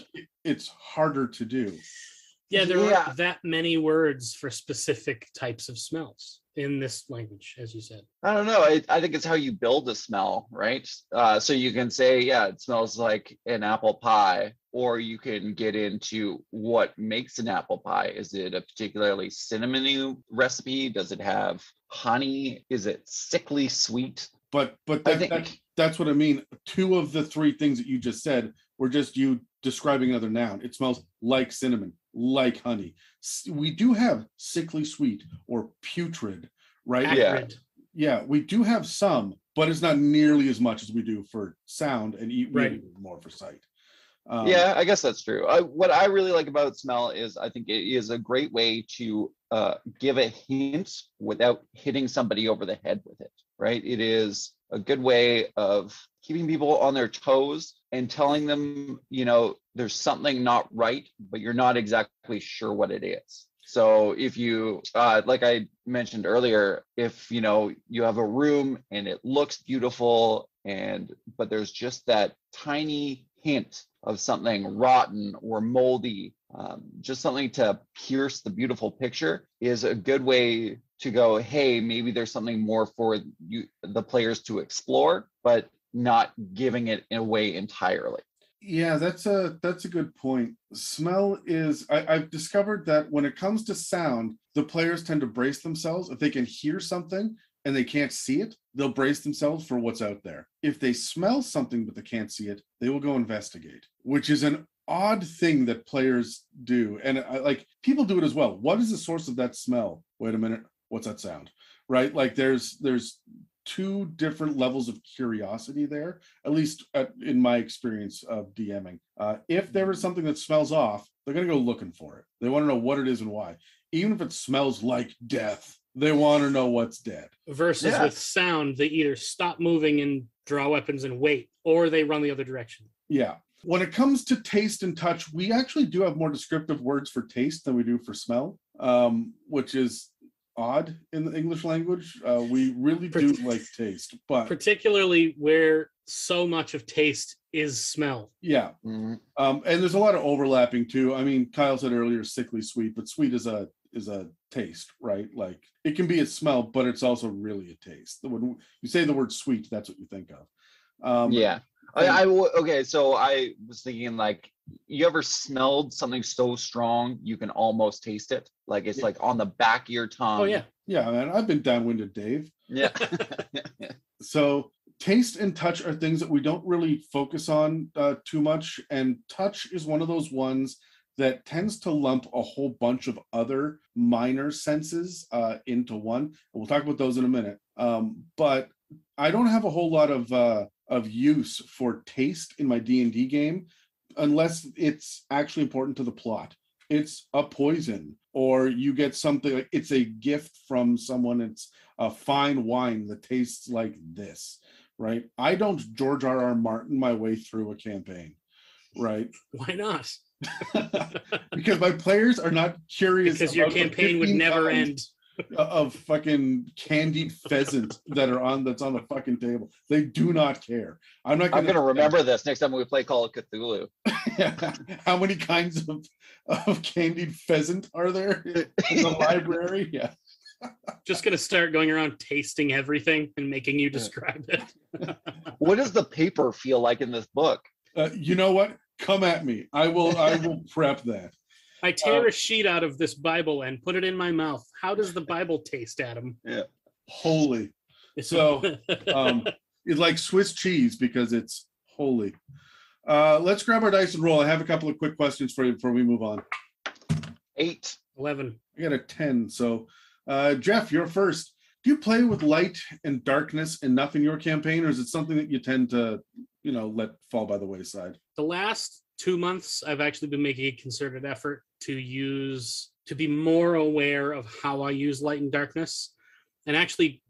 [SPEAKER 2] it's harder to do.
[SPEAKER 1] Yeah, there aren't that many words for specific types of smells in this language, as you said.
[SPEAKER 3] I don't know. I think it's how you build a smell, right? So you can say, yeah, it smells like an apple pie, or you can get into what makes an apple pie. Is it a particularly cinnamony recipe? Does it have honey? Is it sickly sweet?
[SPEAKER 2] But that's what I mean. Two of the three things that you just said were just you describing another noun. It smells like cinnamon, like honey. We do have sickly sweet or putrid, right?
[SPEAKER 1] Acrid.
[SPEAKER 2] Yeah, we do have some, but it's not nearly as much as we do for sound, and even more for sight.
[SPEAKER 3] Yeah, I guess that's true. What I really like about smell is I think it is a great way to give a hint without hitting somebody over the head with it, right? It is a good way of keeping people on their toes and telling them, there's something not right, but you're not exactly sure what it is. So if you, like I mentioned earlier, if, you have a room and it looks beautiful but there's just that tiny hint of something rotten or moldy, just something to pierce the beautiful picture is a good way to go, hey, maybe there's something more for the players to explore, but not giving it away entirely.
[SPEAKER 2] Yeah, that's a good point. Smell is, I've discovered that when it comes to sound, the players tend to brace themselves. If they can hear something and they can't see it, they'll brace themselves for what's out there. If they smell something but they can't see it, they will go investigate, which is an odd thing that players do. And people do it as well. What is the source of that smell? Wait a minute, what's that sound? Right? Like there's two different levels of curiosity there, at least in my experience of DMing. If there is something that smells off, they're going to go looking for it. They want to know what it is and why. Even if it smells like death, they want to know what's dead.
[SPEAKER 1] Versus with sound, they either stop moving and draw weapons and wait, or they run the other direction.
[SPEAKER 2] Yeah. When it comes to taste and touch, we actually do have more descriptive words for taste than we do for smell, which is odd in the English language. We really do like taste, but
[SPEAKER 1] particularly where so much of taste is smell.
[SPEAKER 2] Yeah. Mm-hmm. And there's a lot of overlapping too. I mean, Kyle said earlier sickly sweet, but sweet is a taste, right? Like it can be a smell, but it's also really a taste. When you say the word sweet, that's what you think of.
[SPEAKER 3] Yeah. Okay, so I was thinking, like, you ever smelled something so strong you can almost taste it? Like it's like on the back of your tongue.
[SPEAKER 1] Oh yeah.
[SPEAKER 2] Yeah, man. I've been downwinded, Dave.
[SPEAKER 3] Yeah.
[SPEAKER 2] So taste and touch are things that we don't really focus on too much. And touch is one of those ones that tends to lump a whole bunch of other minor senses into one. And we'll talk about those in a minute. But I don't have a whole lot of use for taste in my D&D game unless it's actually important to the plot. It's a poison, or you get something like it's a gift from someone. It's a fine wine that tastes like this, right? I don't George R.R. Martin my way through a campaign, right?
[SPEAKER 1] Why not?
[SPEAKER 2] Because my players are not curious.
[SPEAKER 1] Because your campaign would never end.
[SPEAKER 2] Of fucking candied pheasant that's on the fucking table. They do not care. I'm gonna
[SPEAKER 3] remember this next time we play Call of Cthulhu.
[SPEAKER 2] Yeah. How many kinds of candied pheasant are there in the library? Yeah.
[SPEAKER 1] Just gonna start going around tasting everything and making you describe it.
[SPEAKER 3] What does the paper feel like in this book?
[SPEAKER 2] You know what? Come at me. I will prep that.
[SPEAKER 1] I tear a sheet out of this Bible and put it in my mouth. How does the Bible taste, Adam?
[SPEAKER 2] Yeah. Holy. So it's like Swiss cheese because it's holy. Let's grab our dice and roll. I have a couple of quick questions for you before we move on.
[SPEAKER 3] 8.
[SPEAKER 1] 11.
[SPEAKER 2] I got a 10. So Jeff, you're first. Do you play with light and darkness enough in your campaign, or is it something that you tend to, let fall by the wayside?
[SPEAKER 1] The last 2 months, I've actually been making a concerted effort to be more aware of how I use light and darkness, and actually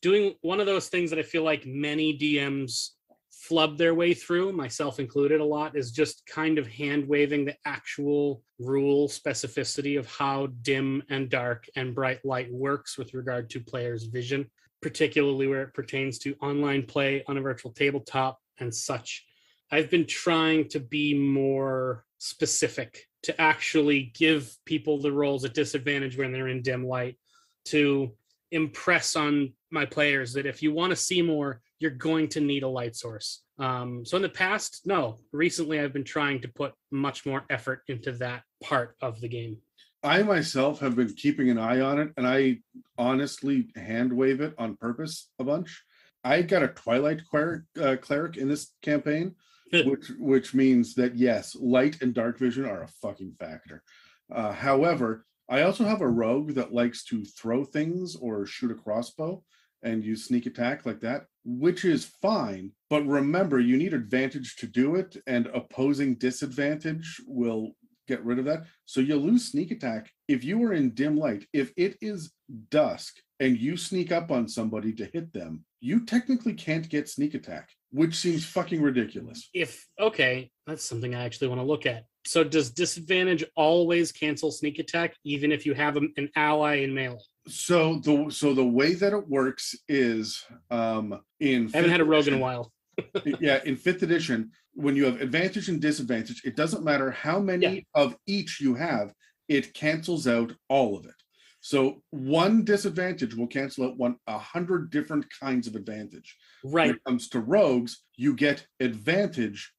[SPEAKER 1] doing one of those things that I feel like many DMs flub their way through, myself included a lot, is just kind of hand waving the actual rule specificity of how dim and dark and bright light works with regard to players' vision, particularly where it pertains to online play on a virtual tabletop and such. I've been trying to be more specific, to actually give people the rolls at disadvantage when they're in dim light, to impress on my players that if you want to see more, you're going to need a light source. So in the past, no. Recently, I've been trying to put much more effort into that part of the game.
[SPEAKER 2] I myself have been keeping an eye on it, and I honestly hand wave it on purpose a bunch. I got a Twilight cleric in this campaign, which means that yes, light and dark vision are a fucking factor. However, I also have a rogue that likes to throw things or shoot a crossbow and use sneak attack like that, which is fine. But remember, you need advantage to do it, and opposing disadvantage will get rid of that. So you lose sneak attack if you are in dim light. If it is dusk and you sneak up on somebody to hit them, you technically can't get sneak attack, which seems fucking ridiculous.
[SPEAKER 1] Okay, that's something I actually want to look at. So does disadvantage always cancel sneak attack, even if you have an ally in melee?
[SPEAKER 2] So the way that it works is I
[SPEAKER 1] haven't had a rogue in a while.
[SPEAKER 2] Yeah, in 5th edition, when you have advantage and disadvantage, it doesn't matter how many of each you have, it cancels out all of it. So one disadvantage will cancel out 100 different kinds of advantage.
[SPEAKER 1] Right.
[SPEAKER 2] When it comes to rogues, you get advantage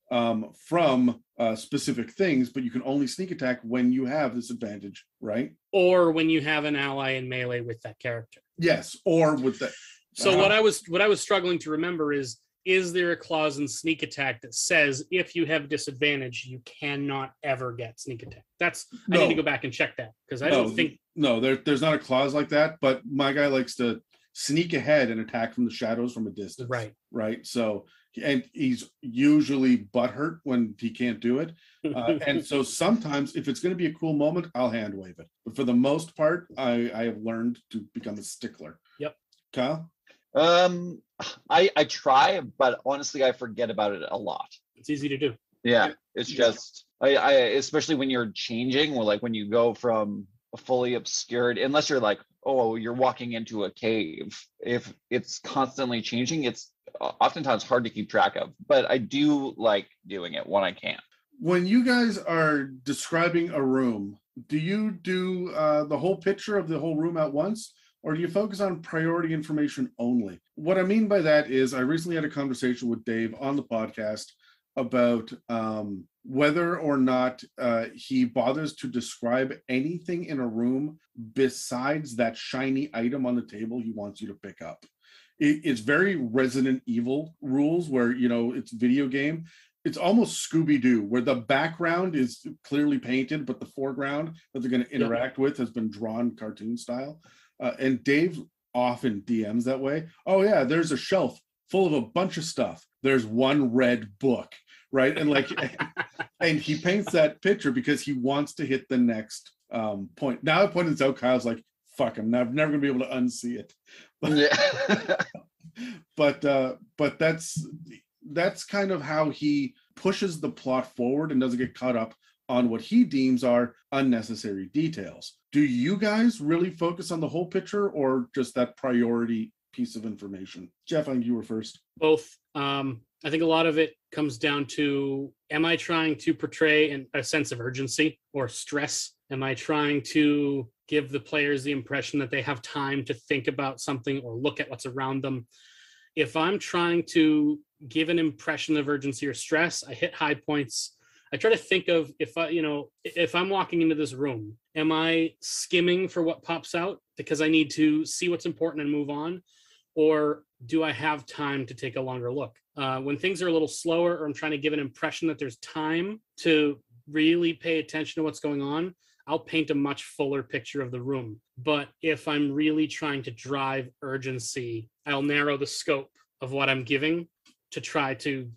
[SPEAKER 2] from specific things, but you can only sneak attack when you have this advantage, right?
[SPEAKER 1] Or when you have an ally in melee with that character.
[SPEAKER 2] Yes, or with that.
[SPEAKER 1] So what I was struggling to remember is there a clause in sneak attack that says if you have disadvantage, you cannot ever get sneak attack? I need to go back and check that, because I don't think.
[SPEAKER 2] No, there's not a clause like that, but my guy likes to sneak ahead and attack from the shadows from a distance. Right. So, and he's usually butthurt when he can't do it. And so sometimes if it's going to be a cool moment, I'll hand wave it. But for the most part, I have learned to become a stickler.
[SPEAKER 1] Yep.
[SPEAKER 2] Kyle?
[SPEAKER 3] I try, but honestly, I forget about it a lot.
[SPEAKER 1] It's easy to do.
[SPEAKER 3] Yeah, it's just, I especially when you're changing, or like when you go from a fully obscured, unless you're like, oh, you're walking into a cave. If it's constantly changing, it's oftentimes hard to keep track of. But I do like doing it when I can.
[SPEAKER 2] When you guys are describing a room, do you do the whole picture of the whole room at once? Or do you focus on priority information only? What I mean by that is I recently had a conversation with Dave on the podcast about whether or not he bothers to describe anything in a room besides that shiny item on the table he wants you to pick up. It's very Resident Evil rules where, it's video game. It's almost Scooby-Doo, where the background is clearly painted, but the foreground that they're going to interact with has been drawn cartoon style. And Dave often DMs that way. Oh yeah, there's a shelf full of a bunch of stuff. There's one red book, right? And and he paints that picture because he wants to hit the next point. Now I pointed this out, Kyle's like, fuck, I'm never gonna be able to unsee it. But that's kind of how he pushes the plot forward and doesn't get caught up on what he deems are unnecessary details. Do you guys really focus on the whole picture or just that priority piece of information? Jeff, I think you were first.
[SPEAKER 1] Both. I think a lot of it comes down to, am I trying to portray a sense of urgency or stress? Am I trying to give the players the impression that they have time to think about something or look at what's around them? If I'm trying to give an impression of urgency or stress, I hit high points. I try to think of if I'm walking into this room, am I skimming for what pops out because I need to see what's important and move on? Or do I have time to take a longer look? When things are a little slower, or I'm trying to give an impression that there's time to really pay attention to what's going on, I'll paint a much fuller picture of the room. But if I'm really trying to drive urgency, I'll narrow the scope of what I'm giving to try to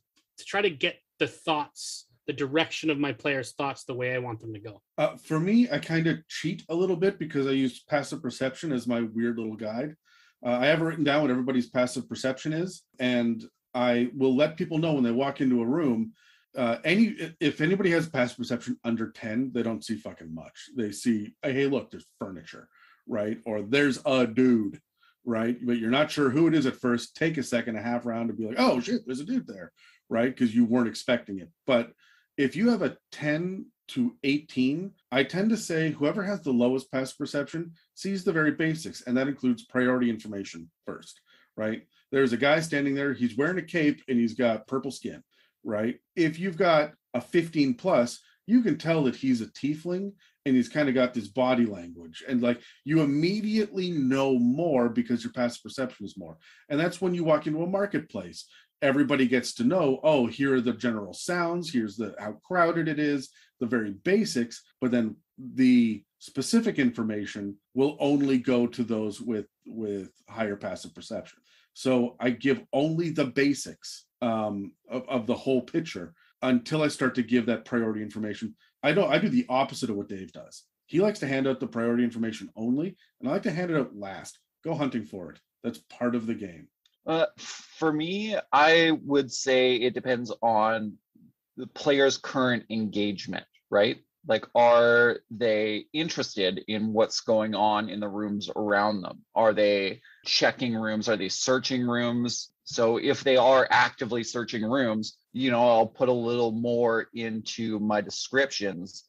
[SPEAKER 1] get the thoughts, the direction of my players' thoughts the way I want them to go.
[SPEAKER 2] For me, I kind of cheat a little bit because I use passive perception as my weird little guide. I have written down what everybody's passive perception is, and I will let people know when they walk into a room. If anybody has passive perception under 10, they don't see fucking much. They see, hey, look, there's furniture, right? Or there's a dude, right? But you're not sure who it is at first. Take a second, a half round to be like, oh shit, there's a dude there, right? Because you weren't expecting it. But if you have a 10 to 18, I tend to say whoever has the lowest passive perception sees the very basics, and that includes priority information first, right? There's a guy standing there, he's wearing a cape and he's got purple skin, right? If you've got a 15 plus, you can tell that he's a tiefling and he's kind of got this body language, and like you immediately know more because your passive perception is more. And that's when you walk into a marketplace. Everybody gets to know, oh, here are the general sounds, here's how crowded it is, the very basics, but then the specific information will only go to those with higher passive perception. So I give only the basics of the whole picture until I start to give that priority information. I do the opposite of what Dave does. He likes to hand out the priority information only, and I like to hand it out last. Go hunting for it. That's part of the game.
[SPEAKER 3] For me, I would say it depends on the player's current engagement, right? Like, are they interested in what's going on in the rooms around them? Are they checking rooms? Are they searching rooms? So if they are actively searching rooms, I'll put a little more into my descriptions,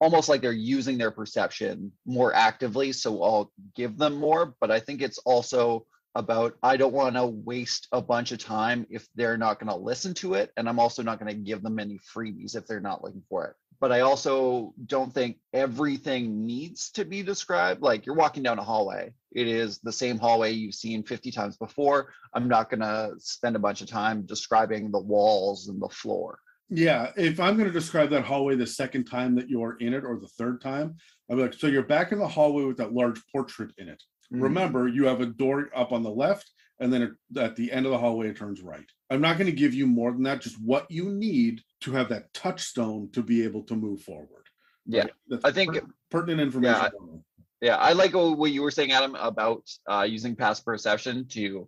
[SPEAKER 3] almost like they're using their perception more actively. So I'll give them more, but I think it's also about, I don't want to waste a bunch of time if they're not going to listen to it. And I'm also not going to give them any freebies if they're not looking for it. But I also don't think everything needs to be described. Like, you're walking down a hallway. It is the same hallway you've seen 50 times before. I'm not going to spend a bunch of time describing the walls and the floor.
[SPEAKER 2] Yeah, if I'm going to describe that hallway the second time that you're in it, or the third time, I'll be like, so you're back in the hallway with that large portrait in it. Remember, you have a door up on the left, and then at the end of the hallway, it turns right. I'm not going to give you more than that, just what you need to have that touchstone to be able to move forward.
[SPEAKER 3] Yeah,
[SPEAKER 2] right?
[SPEAKER 3] I think
[SPEAKER 2] pertinent information.
[SPEAKER 3] Yeah, I like what you were saying, Adam, about using past perception to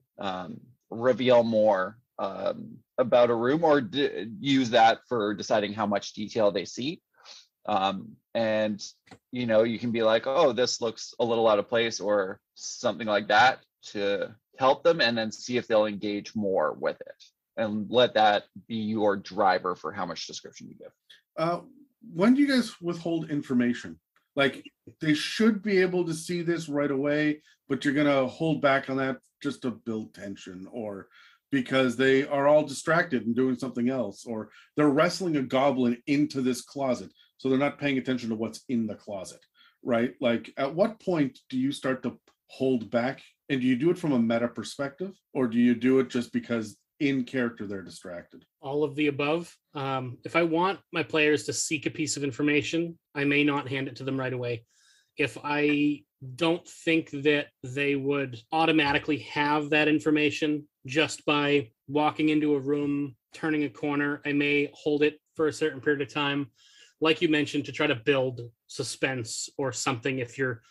[SPEAKER 3] reveal more about a room, or use that for deciding how much detail they see. And you can be like, oh, this looks a little out of place, or something like that, to help them, and then see if they'll engage more with it, and let that be your driver for how much description you give.
[SPEAKER 2] When do you guys withhold information? Like, they should be able to see this right away, but you're gonna hold back on that just to build tension, or because they are all distracted and doing something else, or they're wrestling a goblin into this closet, so they're not paying attention to what's in the closet, right? Like, at what point do you start to hold back? And do you do it from a meta perspective, or do you do it just because in character they're distracted?
[SPEAKER 1] All of the above. If I want my players to seek a piece of information, I may not hand it to them right away. If I don't think that they would automatically have that information just by walking into a room, turning a corner, I may hold it for a certain period of time, like you mentioned, to try to build suspense or something. If you're,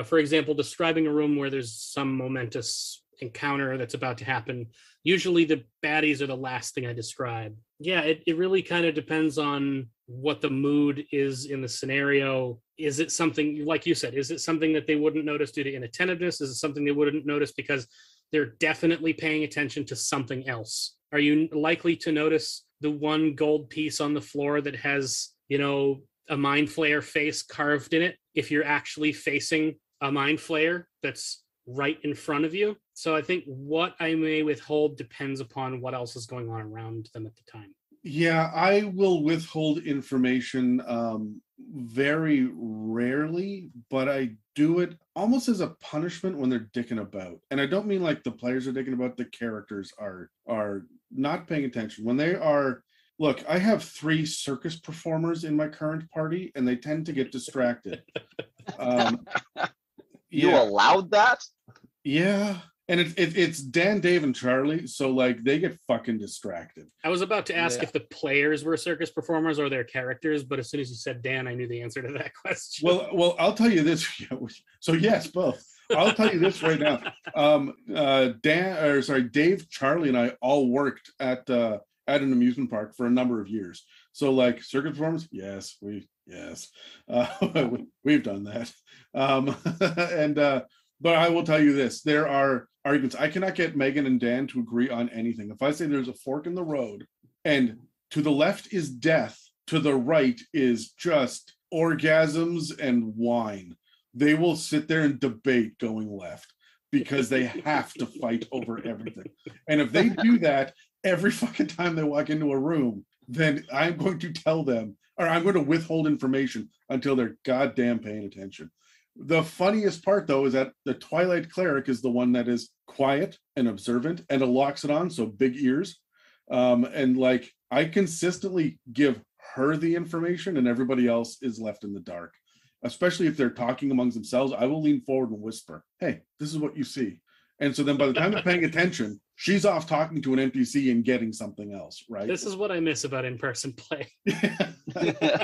[SPEAKER 1] for example, describing a room where there's some momentous encounter that's about to happen, usually the baddies are the last thing I describe. Yeah, it really kind of depends on what the mood is in the scenario. Is it something, like you said, is it something that they wouldn't notice due to inattentiveness? Is it something they wouldn't notice because they're definitely paying attention to something else? Are you likely to notice the one gold piece on the floor that has, a mind flayer face carved in it, if you're actually facing a mind flayer that's right in front of you? So I think what I may withhold depends upon what else is going on around them at the time.
[SPEAKER 2] Yeah, I will withhold information very rarely, but I do it almost as a punishment when they're dicking about. And I don't mean like the players are dicking about, the characters are not paying attention. When they are, look, I have 3 circus performers in my current party, and they tend to get distracted.
[SPEAKER 3] You allowed that?
[SPEAKER 2] Yeah. And it's Dan, Dave, and Charlie, so like they get fucking distracted.
[SPEAKER 1] I was about to ask if the players were circus performers or their characters, but as soon as you said Dan, I knew the answer to that question.
[SPEAKER 2] Well, I'll tell you this. So yes, both. I'll tell you this right now. Dave, Charlie, and I all worked at an amusement park for a number of years. So like circus performers, yes, we've done that. But I will tell you this, there are arguments. I cannot get Megan and Dan to agree on anything. If I say there's a fork in the road and to the left is death, to the right is just orgasms and wine, they will sit there and debate going left because they have to fight over everything. And if they do that every fucking time they walk into a room, then I'm going to tell them, or I'm going to withhold information until they're goddamn paying attention. The funniest part, though, is that the Twilight Cleric is the one that is quiet and observant and locks it on, so big ears. And like, I consistently give her the information and everybody else is left in the dark. Especially if they're talking amongst themselves, I will lean forward and whisper, hey, this is what you see. And so then by the time they're paying attention, she's off talking to an NPC and getting something else, right?
[SPEAKER 1] This is what I miss about in-person play.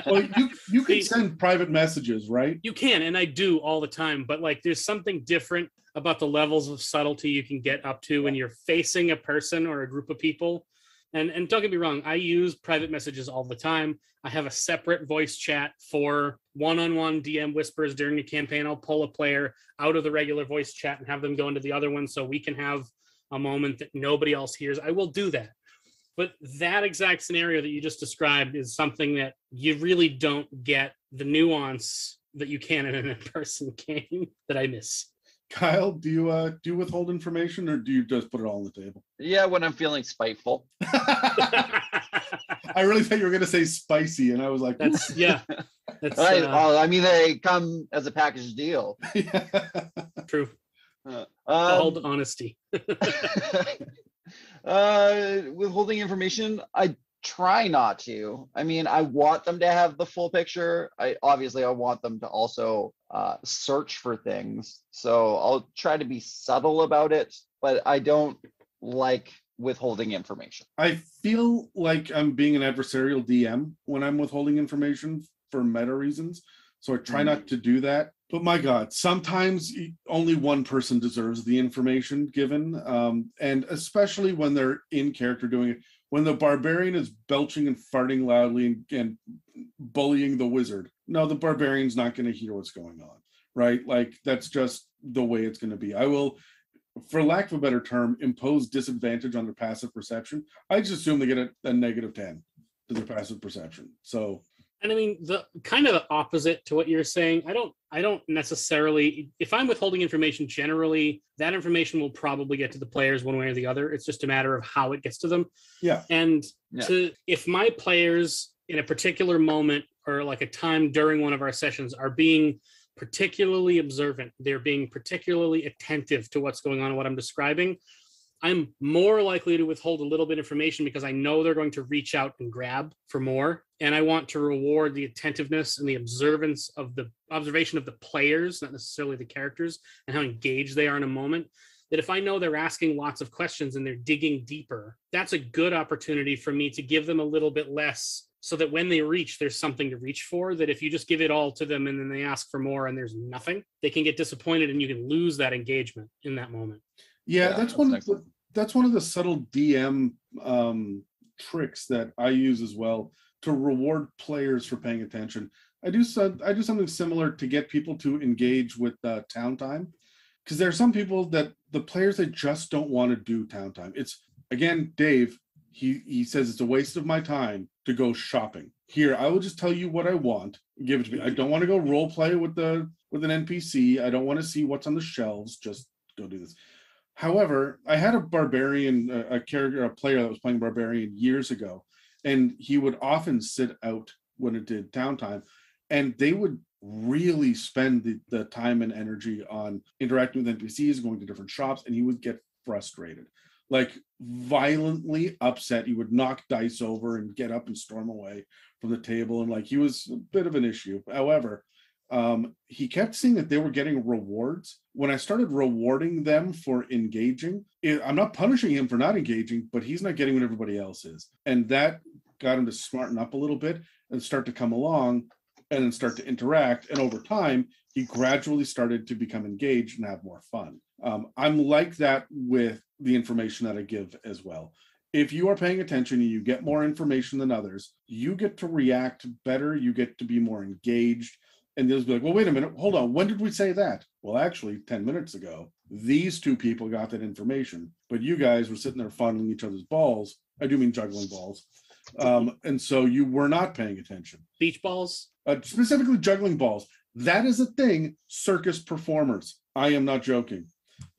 [SPEAKER 2] Well, you can send private messages, right?
[SPEAKER 1] You can, and I do all the time, but like there's something different about the levels of subtlety you can get up to when you're facing a person or a group of people. And don't get me wrong, I use private messages all the time. I have a separate voice chat for one-on-one DM whispers during a campaign. I'll pull a player out of the regular voice chat and have them go into the other one so we can have a moment that nobody else hears. I will do that. But that exact scenario that you just described is something that you really don't get the nuance that you can in an in-person game that I miss.
[SPEAKER 2] Kyle, do you withhold information, or do you just put it all on the table?
[SPEAKER 3] Yeah, when I'm feeling spiteful.
[SPEAKER 2] I really thought you were going to say spicy, and I was like,
[SPEAKER 1] that's yeah. That's
[SPEAKER 3] I mean, they come as a package deal.
[SPEAKER 1] True. Called honesty.
[SPEAKER 3] Withholding information, I try not to. I mean, I want them to have the full picture. I want them to also search for things. So I'll try to be subtle about it, but I don't like withholding information.
[SPEAKER 2] I feel like I'm being an adversarial DM when I'm withholding information for meta reasons. So I try not to do that. But my God, sometimes only one person deserves the information given. And especially when they're in character doing it. When the barbarian is belching and farting loudly and bullying the wizard, no, the barbarian's not going to hear what's going on, right? Like, that's just the way it's going to be. I will, for lack of a better term, impose disadvantage on their passive perception. I just assume they get a -10 to their passive perception. So...
[SPEAKER 1] And I mean, the kind of the opposite to what you're saying. I don't necessarily, if I'm withholding information, generally that information will probably get to the players one way or the other. It's just a matter of how it gets to them.
[SPEAKER 2] Yeah.
[SPEAKER 1] And if my players in a particular moment or like a time during one of our sessions are being particularly observant, they're being particularly attentive to what's going on and what I'm describing, I'm more likely to withhold a little bit of information because I know they're going to reach out and grab for more. And I want to reward the attentiveness and the observation of the players, not necessarily the characters, and how engaged they are in a moment. That if I know they're asking lots of questions and they're digging deeper, that's a good opportunity for me to give them a little bit less so that when they reach, there's something to reach for. That if you just give it all to them and then they ask for more and there's nothing, they can get disappointed and you can lose that engagement in that moment.
[SPEAKER 2] Yeah, that's one of the subtle DM tricks that I use as well to reward players for paying attention. I do something similar to get people to engage with town time, because there are some people that the players that just don't want to do town time. It's, again, Dave, he says it's a waste of my time to go shopping. Here, I will just tell you what I want. Give it to me. I don't want to go role play with an NPC. I don't want to see what's on the shelves. Just go do this. However, I had a barbarian, a player that was playing barbarian years ago, and he would often sit out when it did downtime, and they would really spend the time and energy on interacting with NPCs, going to different shops, and he would get frustrated, like violently upset. He would knock dice over and get up and storm away from the table, and like he was a bit of an issue. However, he kept seeing that they were getting rewards. When I started rewarding them for engaging, I'm not punishing him for not engaging, but he's not getting what everybody else is. And that got him to smarten up a little bit and start to come along and then start to interact. And over time, he gradually started to become engaged and have more fun. I'm like that with the information that I give as well. If you are paying attention and you get more information than others, you get to react better. You get to be more engaged. And they'll be like, well, wait a minute, hold on. When did we say that? Well, actually, 10 minutes ago, these two people got that information, but you guys were sitting there fondling each other's balls. I do mean juggling balls. And so you were not paying attention.
[SPEAKER 1] Beach balls?
[SPEAKER 2] Specifically juggling balls. That is a thing, circus performers. I am not joking.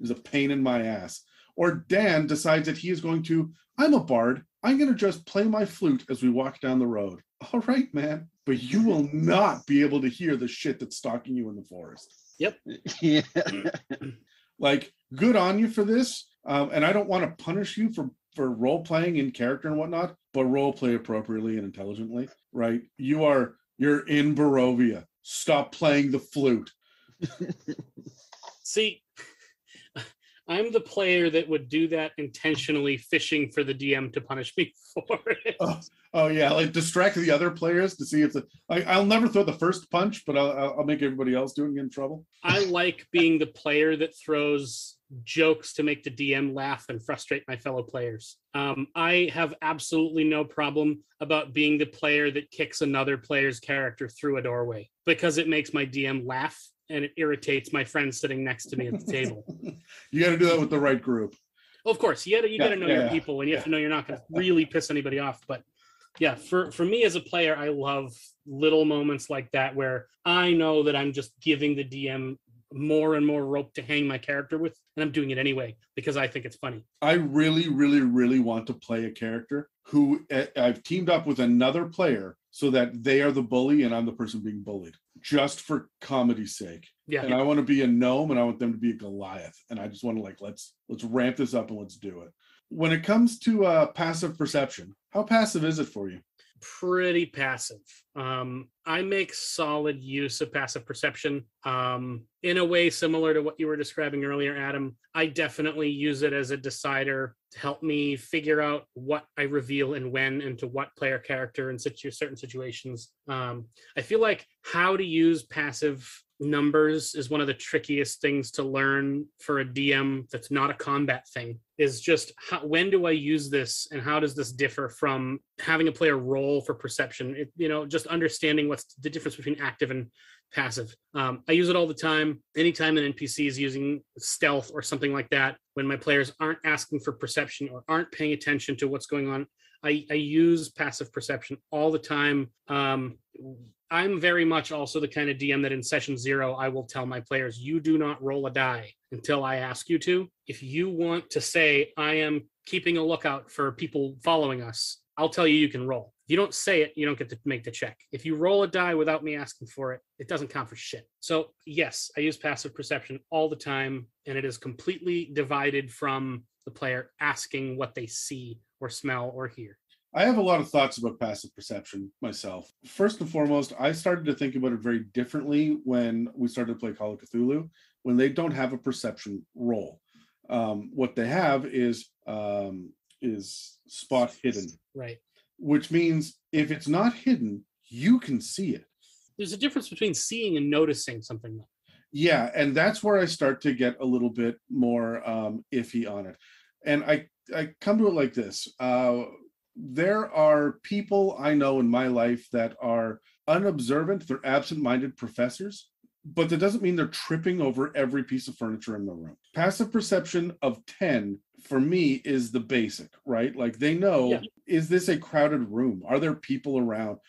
[SPEAKER 2] It's a pain in my ass. Or Dan decides that he is going to, I'm a bard, I'm going to just play my flute as we walk down the road. All right, man. But you will not be able to hear the shit that's stalking you in the forest.
[SPEAKER 1] Yep.
[SPEAKER 3] Yeah.
[SPEAKER 2] Like, good on you for this. And I don't want to punish you for role playing in character and whatnot, but role play appropriately and intelligently, right? You're in Barovia. Stop playing the flute.
[SPEAKER 1] See, I'm the player that would do that intentionally, fishing for the DM to punish me for it.
[SPEAKER 2] Oh yeah, like distract the other players to see if I'll never throw the first punch, but I'll make everybody else do it and get in trouble.
[SPEAKER 1] I like being the player that throws jokes to make the DM laugh and frustrate my fellow players. I have absolutely no problem about being the player that kicks another player's character through a doorway because it makes my DM laugh and it irritates my friend sitting next to me at the table.
[SPEAKER 2] You got to do that with the right group.
[SPEAKER 1] Of course, you got to know your people, and you have to know you're not going to really piss anybody off. But yeah, for me as a player, I love little moments like that where I know that I'm just giving the DM more and more rope to hang my character with, and I'm doing it anyway because I think it's funny.
[SPEAKER 2] I really, really, really want to play a character who I've teamed up with another player so that they are the bully and I'm the person being bullied, just for comedy's sake.
[SPEAKER 1] Yeah.
[SPEAKER 2] And I want to be a gnome and I want them to be a Goliath. And I just want to let's ramp this up and let's do it. When it comes to passive perception, how passive is it for you?
[SPEAKER 1] Pretty passive. I make solid use of passive perception in a way similar to what you were describing earlier, Adam. I definitely use it as a decider to help me figure out what I reveal and when and to what player character in certain situations. I feel like how to use passive numbers is one of the trickiest things to learn for a DM that's not a combat thing, is just when do I use this and how does this differ from having a player roll for perception? Just understanding what's the difference between active and passive. I use it all the time. Anytime an NPC is using stealth or something like that, when my players aren't asking for perception or aren't paying attention to what's going on, I use passive perception all the time. I'm very much also the kind of DM that in session 0, I will tell my players, you do not roll a die until I ask you to. If you want to say, I am keeping a lookout for people following us, I'll tell you you can roll. If you don't say it, you don't get to make the check. If you roll a die without me asking for it, it doesn't count for shit. So yes, I use passive perception all the time, and it is completely divided from the player asking what they see or smell or hear.
[SPEAKER 2] I have a lot of thoughts about passive perception myself. First and foremost, I started to think about it very differently when we started to play Call of Cthulhu, when they don't have a perception roll. What they have is spot hidden.
[SPEAKER 1] Right.
[SPEAKER 2] Which means if it's not hidden, you can see it.
[SPEAKER 1] There's a difference between seeing and noticing something.
[SPEAKER 2] Yeah, and that's where I start to get a little bit more iffy on it. And I come to it like this. There are people I know in my life that are unobservant. They're absent-minded professors, but that doesn't mean they're tripping over every piece of furniture in the room. Passive perception of 10 for me is the basic, right? Like they know, Is this a crowded room? Are there people around?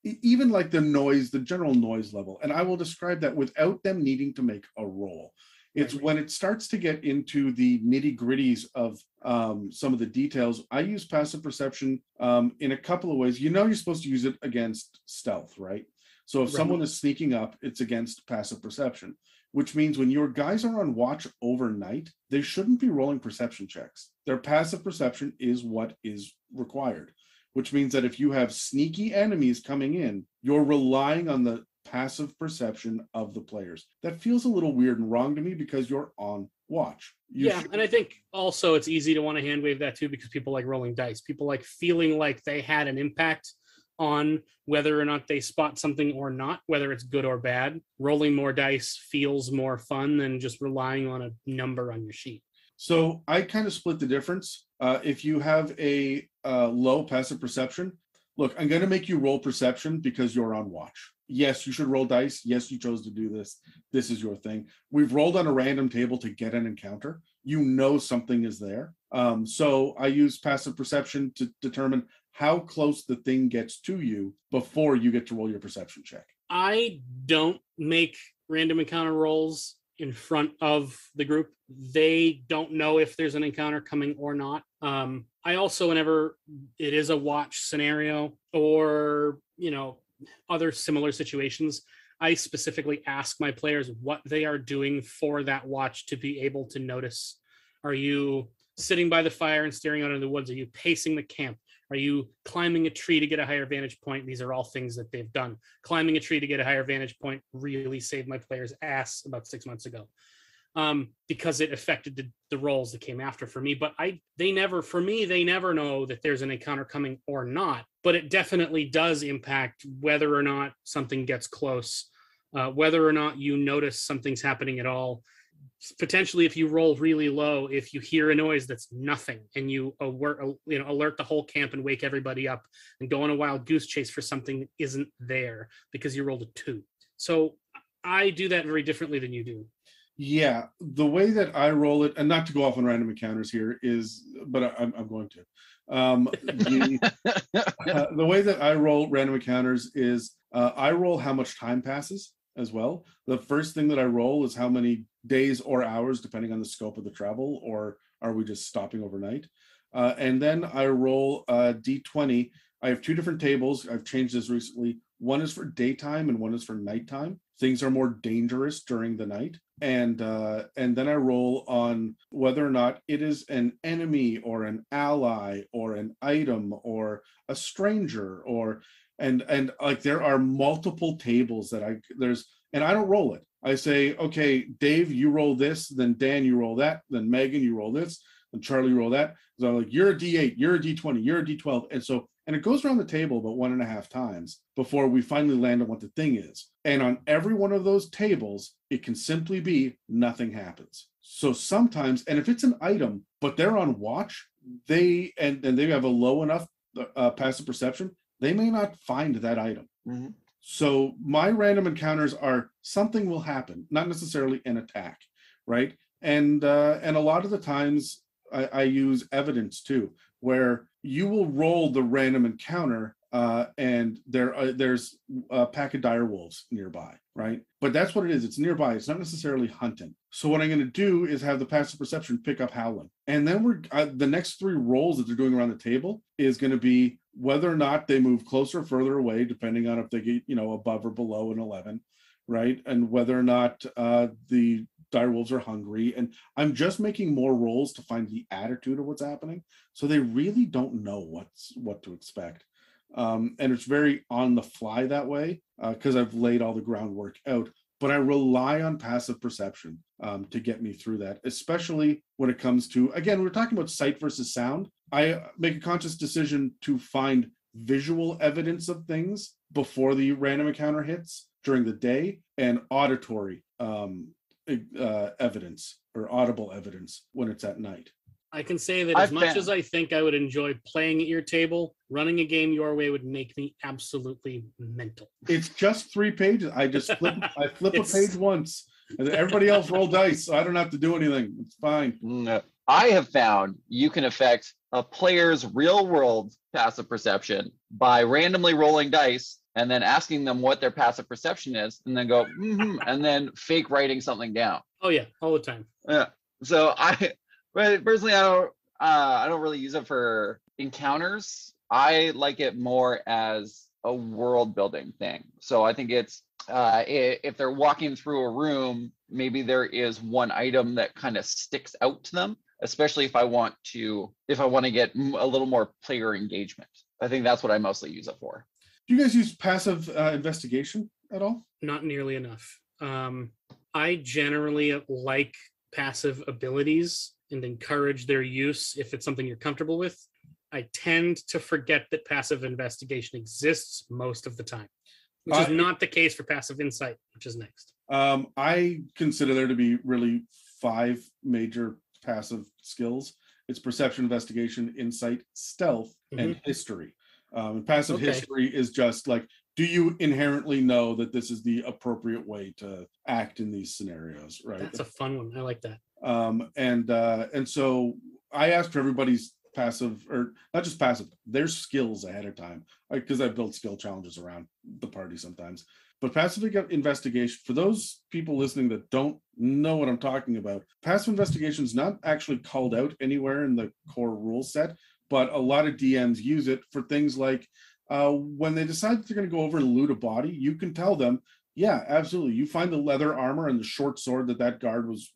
[SPEAKER 2] Even like the noise, the general noise level. And I will describe that without them needing to make a roll. It's when it starts to get into the nitty-gritties of some of the details. I use passive perception in a couple of ways. You're supposed to use it against stealth, right? So if someone is sneaking up, it's against passive perception, which means when your guys are on watch overnight, they shouldn't be rolling perception checks. Their passive perception is what is required, which means that if you have sneaky enemies coming in, you're relying on the passive perception of the players. That feels a little weird and wrong to me because you're on watch.
[SPEAKER 1] And I think also it's easy to want to hand wave that too because people like rolling dice. People like feeling like they had an impact on whether or not they spot something or not, whether it's good or bad. Rolling more dice feels more fun than just relying on a number on your sheet.
[SPEAKER 2] So I kind of split the difference. If you have a low passive perception, look, I'm going to make you roll perception because you're on watch. Yes, you should roll dice. Yes, you chose to do this. This is your thing. We've rolled on a random table to get an encounter. You know something is there. So I use passive perception to determine how close the thing gets to you before you get to roll your perception check.
[SPEAKER 1] I don't make random encounter rolls in front of the group. They don't know if there's an encounter coming or not. I also, whenever it is a watch scenario or, other similar situations, I specifically ask my players what they are doing for that watch to be able to notice. Are you sitting by the fire and staring out into the woods? Are you pacing the camp? Are you climbing a tree to get a higher vantage point? These are all things that they've done. Climbing a tree to get a higher vantage point really saved my players' ass about 6 months ago. because it affected the rolls that came after for me. But they never know that there's an encounter coming or not. But it definitely does impact whether or not something gets close, whether or not you notice something's happening at all. Potentially, if you roll really low, if you hear a noise that's nothing and you alert the whole camp and wake everybody up and go on a wild goose chase for something that isn't there because you rolled a 2. So I do that very differently than you do.
[SPEAKER 2] Yeah, the way that I roll it, and not to go off on random encounters here, but I'm going to. The way that I roll random encounters is I roll how much time passes as well. The first thing that I roll is how many days or hours, depending on the scope of the travel, or are we just stopping overnight? And then I roll D20. I have 2 different tables. I've changed this recently. One is for daytime and one is for nighttime. Things are more dangerous during the night. And then I roll on whether or not it is an enemy or an ally or an item or a stranger and like there are multiple tables that and I don't roll it. I say, okay, Dave, you roll this, then Dan, you roll that, then Megan, you roll this, and Charlie, you roll that. So I'm like, you're a D8, you're a D20, you're a D12. And it goes around the table about 1.5 times before we finally land on what the thing is. And on every one of those tables, it can simply be nothing happens. So sometimes, and if it's an item, but they're on watch, they have a low enough passive perception, they may not find that item.
[SPEAKER 3] Mm-hmm.
[SPEAKER 2] So my random encounters are something will happen, not necessarily an attack, right? And a lot of the times I use evidence too, where you will roll the random encounter and there's a pack of dire wolves nearby, right? But that's what it is. It's nearby. It's not necessarily hunting. So what I'm going to do is have the passive perception pick up howling. And then the next 3 rolls that they're doing around the table is going to be whether or not they move closer or further away, depending on if they get, above or below an 11, right? And whether or not the dire wolves are hungry. And I'm just making more rolls to find the attitude of what's happening. So they really don't know what to expect. And it's very on the fly that way because I've laid all the groundwork out. But I rely on passive perception to get me through that, especially when it comes to, again, we're talking about sight versus sound. I make a conscious decision to find visual evidence of things before the random encounter hits during the day, and auditory evidence or audible evidence when it's at night.
[SPEAKER 1] I can say that as much as I think I would enjoy playing at your table, running a game your way would make me absolutely mental.
[SPEAKER 2] It's just 3 pages. I just flip a page once, and everybody else roll dice, so I don't have to do anything. It's fine.
[SPEAKER 3] No. I have found you can affect a player's real world passive perception by randomly rolling dice and then asking them what their passive perception is, and then go, and then fake writing something down.
[SPEAKER 1] Oh yeah, all the time.
[SPEAKER 3] Yeah. So personally, I don't really use it for encounters. I like it more as a world building thing. So I think it's if they're walking through a room, maybe there is one item that kind of sticks out to them, especially if I want to get a little more player engagement. I think that's what I mostly use it for.
[SPEAKER 2] Do you guys use passive investigation at all?
[SPEAKER 1] Not nearly enough. I generally like passive abilities and encourage their use if it's something you're comfortable with. I tend to forget that passive investigation exists most of the time, which is not the case for passive insight, which is next.
[SPEAKER 2] I consider there to be really 5 major passive skills. It's perception, investigation, insight, stealth, and history. And passive history is just like, do you inherently know that this is the appropriate way to act in these scenarios, right?
[SPEAKER 1] That's a fun one. I like that.
[SPEAKER 2] And so I asked for everybody's passive, or not just passive, their skills ahead of time, because I build skill challenges around the party sometimes. But passive investigation, for those people listening that don't know what I'm talking about, passive investigation is not actually called out anywhere in the core rule set, but a lot of DMs use it for things like when they decide that they're going to go over and loot a body, you can tell them, yeah, absolutely. You find the leather armor and the short sword that guard was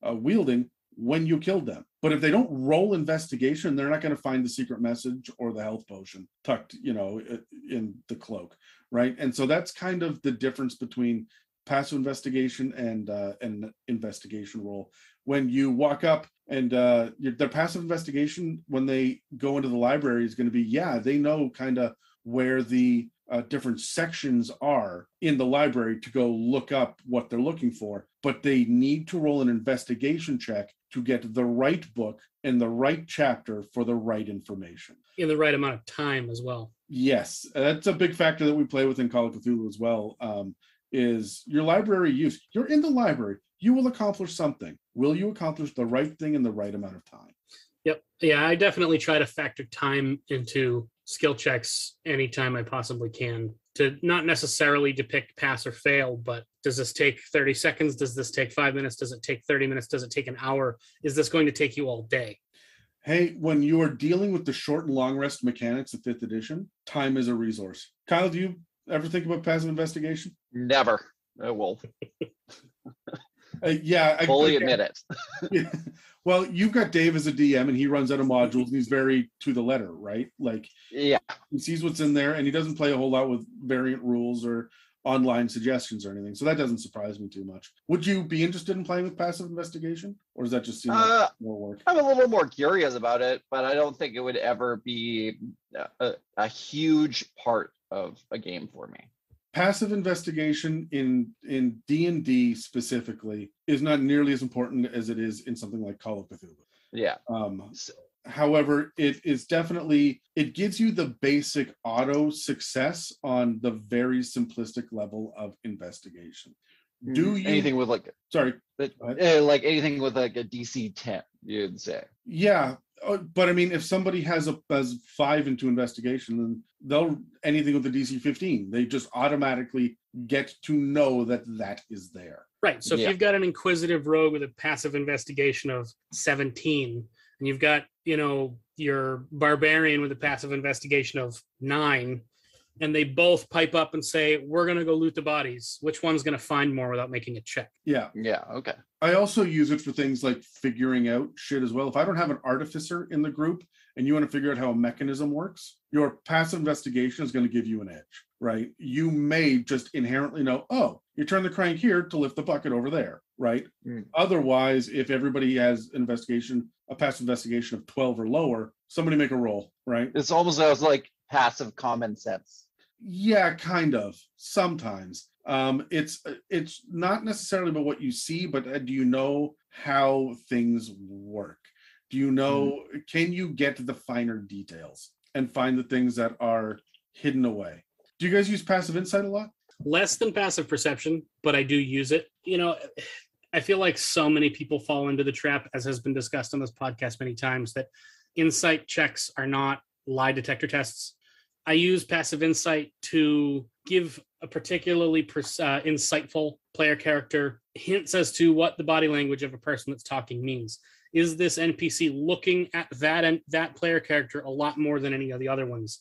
[SPEAKER 2] wielding when you killed them. But if they don't roll investigation, they're not going to find the secret message or the health potion tucked, in the cloak, right? And so that's kind of the difference between passive investigation and an investigation roll. When you walk up and their passive investigation, when they go into the library, is going to be, they know kind of where the different sections are in the library to go look up what they're looking for, but they need to roll an investigation check to get the right book and the right chapter for the right information.
[SPEAKER 1] In the right amount of time as well.
[SPEAKER 2] Yes, that's a big factor that we play with in Call of Cthulhu as well, is your library use. You're in the library. You will accomplish something. Will you accomplish the right thing in the right amount of time?
[SPEAKER 1] Yep. Yeah, I definitely try to factor time into skill checks anytime I possibly can, to not necessarily depict pass or fail, but does this take 30 seconds? Does this take 5 minutes? Does it take 30 minutes? Does it take an hour? Is this going to take you all day?
[SPEAKER 2] Hey, when you are dealing with the short and long rest mechanics of 5th edition, time is a resource. Kyle, do you ever think about passive investigation?
[SPEAKER 3] Never. I will.
[SPEAKER 2] I
[SPEAKER 3] fully admit it.
[SPEAKER 2] Well, you've got Dave as a DM, and he runs out of modules, and he's very to the letter, right? Like, he sees what's in there, and he doesn't play a whole lot with variant rules or online suggestions or anything. So that doesn't surprise me too much. Would you be interested in playing with passive investigation, or does that just seem like more work?
[SPEAKER 3] I'm a little more curious about it, but I don't think it would ever be a huge part of a game for me.
[SPEAKER 2] Passive investigation in D&D specifically is not nearly as important as it is in something like Call of Cthulhu.
[SPEAKER 3] Yeah.
[SPEAKER 2] However, it is definitely, it gives you the basic auto success on the very simplistic level of investigation. Do you
[SPEAKER 3] anything with like
[SPEAKER 2] like
[SPEAKER 3] anything with like a DC 10, you'd say?
[SPEAKER 2] Yeah. But I mean, if somebody has 5 into investigation, then they'll anything with the DC 15, they just automatically get to know that is there.
[SPEAKER 1] Right. So if you've got an inquisitive rogue with a passive investigation of 17, and you've got, your barbarian with a passive investigation of 9, and they both pipe up and say, we're going to go loot the bodies, which one's going to find more without making a check?
[SPEAKER 2] Yeah.
[SPEAKER 3] Okay.
[SPEAKER 2] I also use it for things like figuring out shit as well. If I don't have an artificer in the group and you want to figure out how a mechanism works, your passive investigation is going to give you an edge, right? You may just inherently know, you turn the crank here to lift the bucket over there, right? Otherwise, if everybody has a passive investigation of 12 or lower, somebody make a roll, right?
[SPEAKER 3] It's almost like passive common sense.
[SPEAKER 2] Yeah, kind of. Sometimes. It's not necessarily about what you see, but do you know how things work? Do you know, can you get to the finer details and find the things that are hidden away? Do you guys use passive insight a lot?
[SPEAKER 1] Less than passive perception, but I do use it. I feel like so many people fall into the trap, as has been discussed on this podcast many times, that insight checks are not lie detector tests. I use passive insight to give a particularly insightful player character hints as to what the body language of a person that's talking means. Is this NPC looking at that player character a lot more than any of the other ones?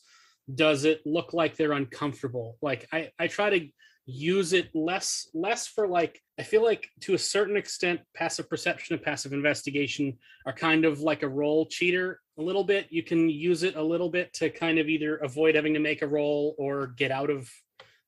[SPEAKER 1] Does it look like they're uncomfortable? Like I try to use it less for like, I feel like to a certain extent, passive perception and passive investigation are kind of like a roll cheater a little bit. You can use it a little bit to kind of either avoid having to make a roll or get out of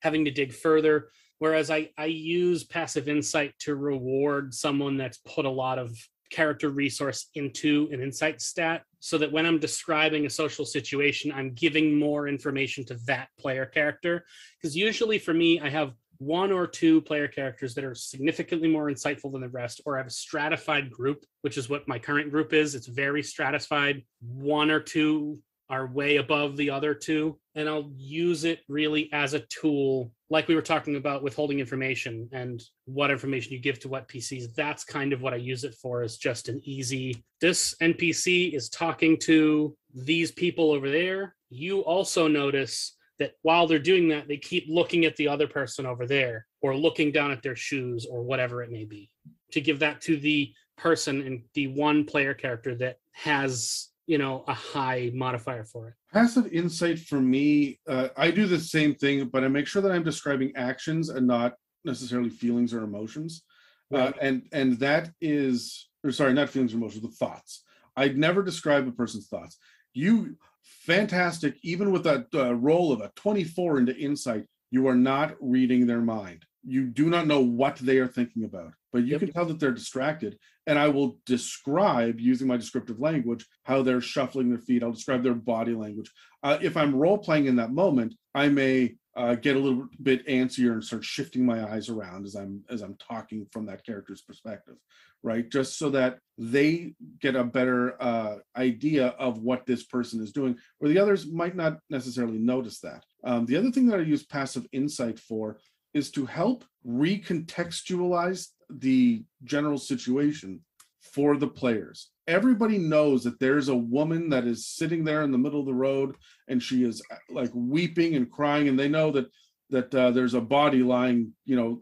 [SPEAKER 1] having to dig further. Whereas I use passive insight to reward someone that's put a lot of character resource into an insight stat, so that when I'm describing a social situation, I'm giving more information to that player character. Because usually for me, I have 1 or 2 player characters that are significantly more insightful than the rest, or I have a stratified group, which is what my current group is. It's very stratified. 1 or 2 are way above the other 2, and I'll use it really as a tool, like we were talking about withholding information and what information you give to what PCs. That's kind of what I use it for, is just an easy, this NPC is talking to these people over there. You also notice that while they're doing that, they keep looking at the other person over there, or looking down at their shoes, or whatever it may be, to give that to the person and the one player character that has a high modifier for it.
[SPEAKER 2] Passive insight for me, I do the same thing, but I make sure that I'm describing actions and not necessarily feelings or emotions.
[SPEAKER 1] Right.
[SPEAKER 2] And that is, or sorry, not feelings or emotions, but thoughts. I'd never describe a person's thoughts. You, fantastic, even with that roll of a 24 into insight, you are not reading their mind. You do not know what they are thinking about, but you
[SPEAKER 1] Yep.
[SPEAKER 2] can tell that they're distracted. And I will describe, using my descriptive language, how they're shuffling their feet. I'll describe their body language. If I'm role playing in that moment, I may get a little bit antsier and start shifting my eyes around as I'm talking from that character's perspective, right? Just so that they get a better idea of what this person is doing, where the others might not necessarily notice that. The other thing that I use passive insight for is to help recontextualize the general situation for the players. Everybody knows that there's a woman that is sitting there in the middle of the road and she is like weeping and crying, and they know that there's a body lying,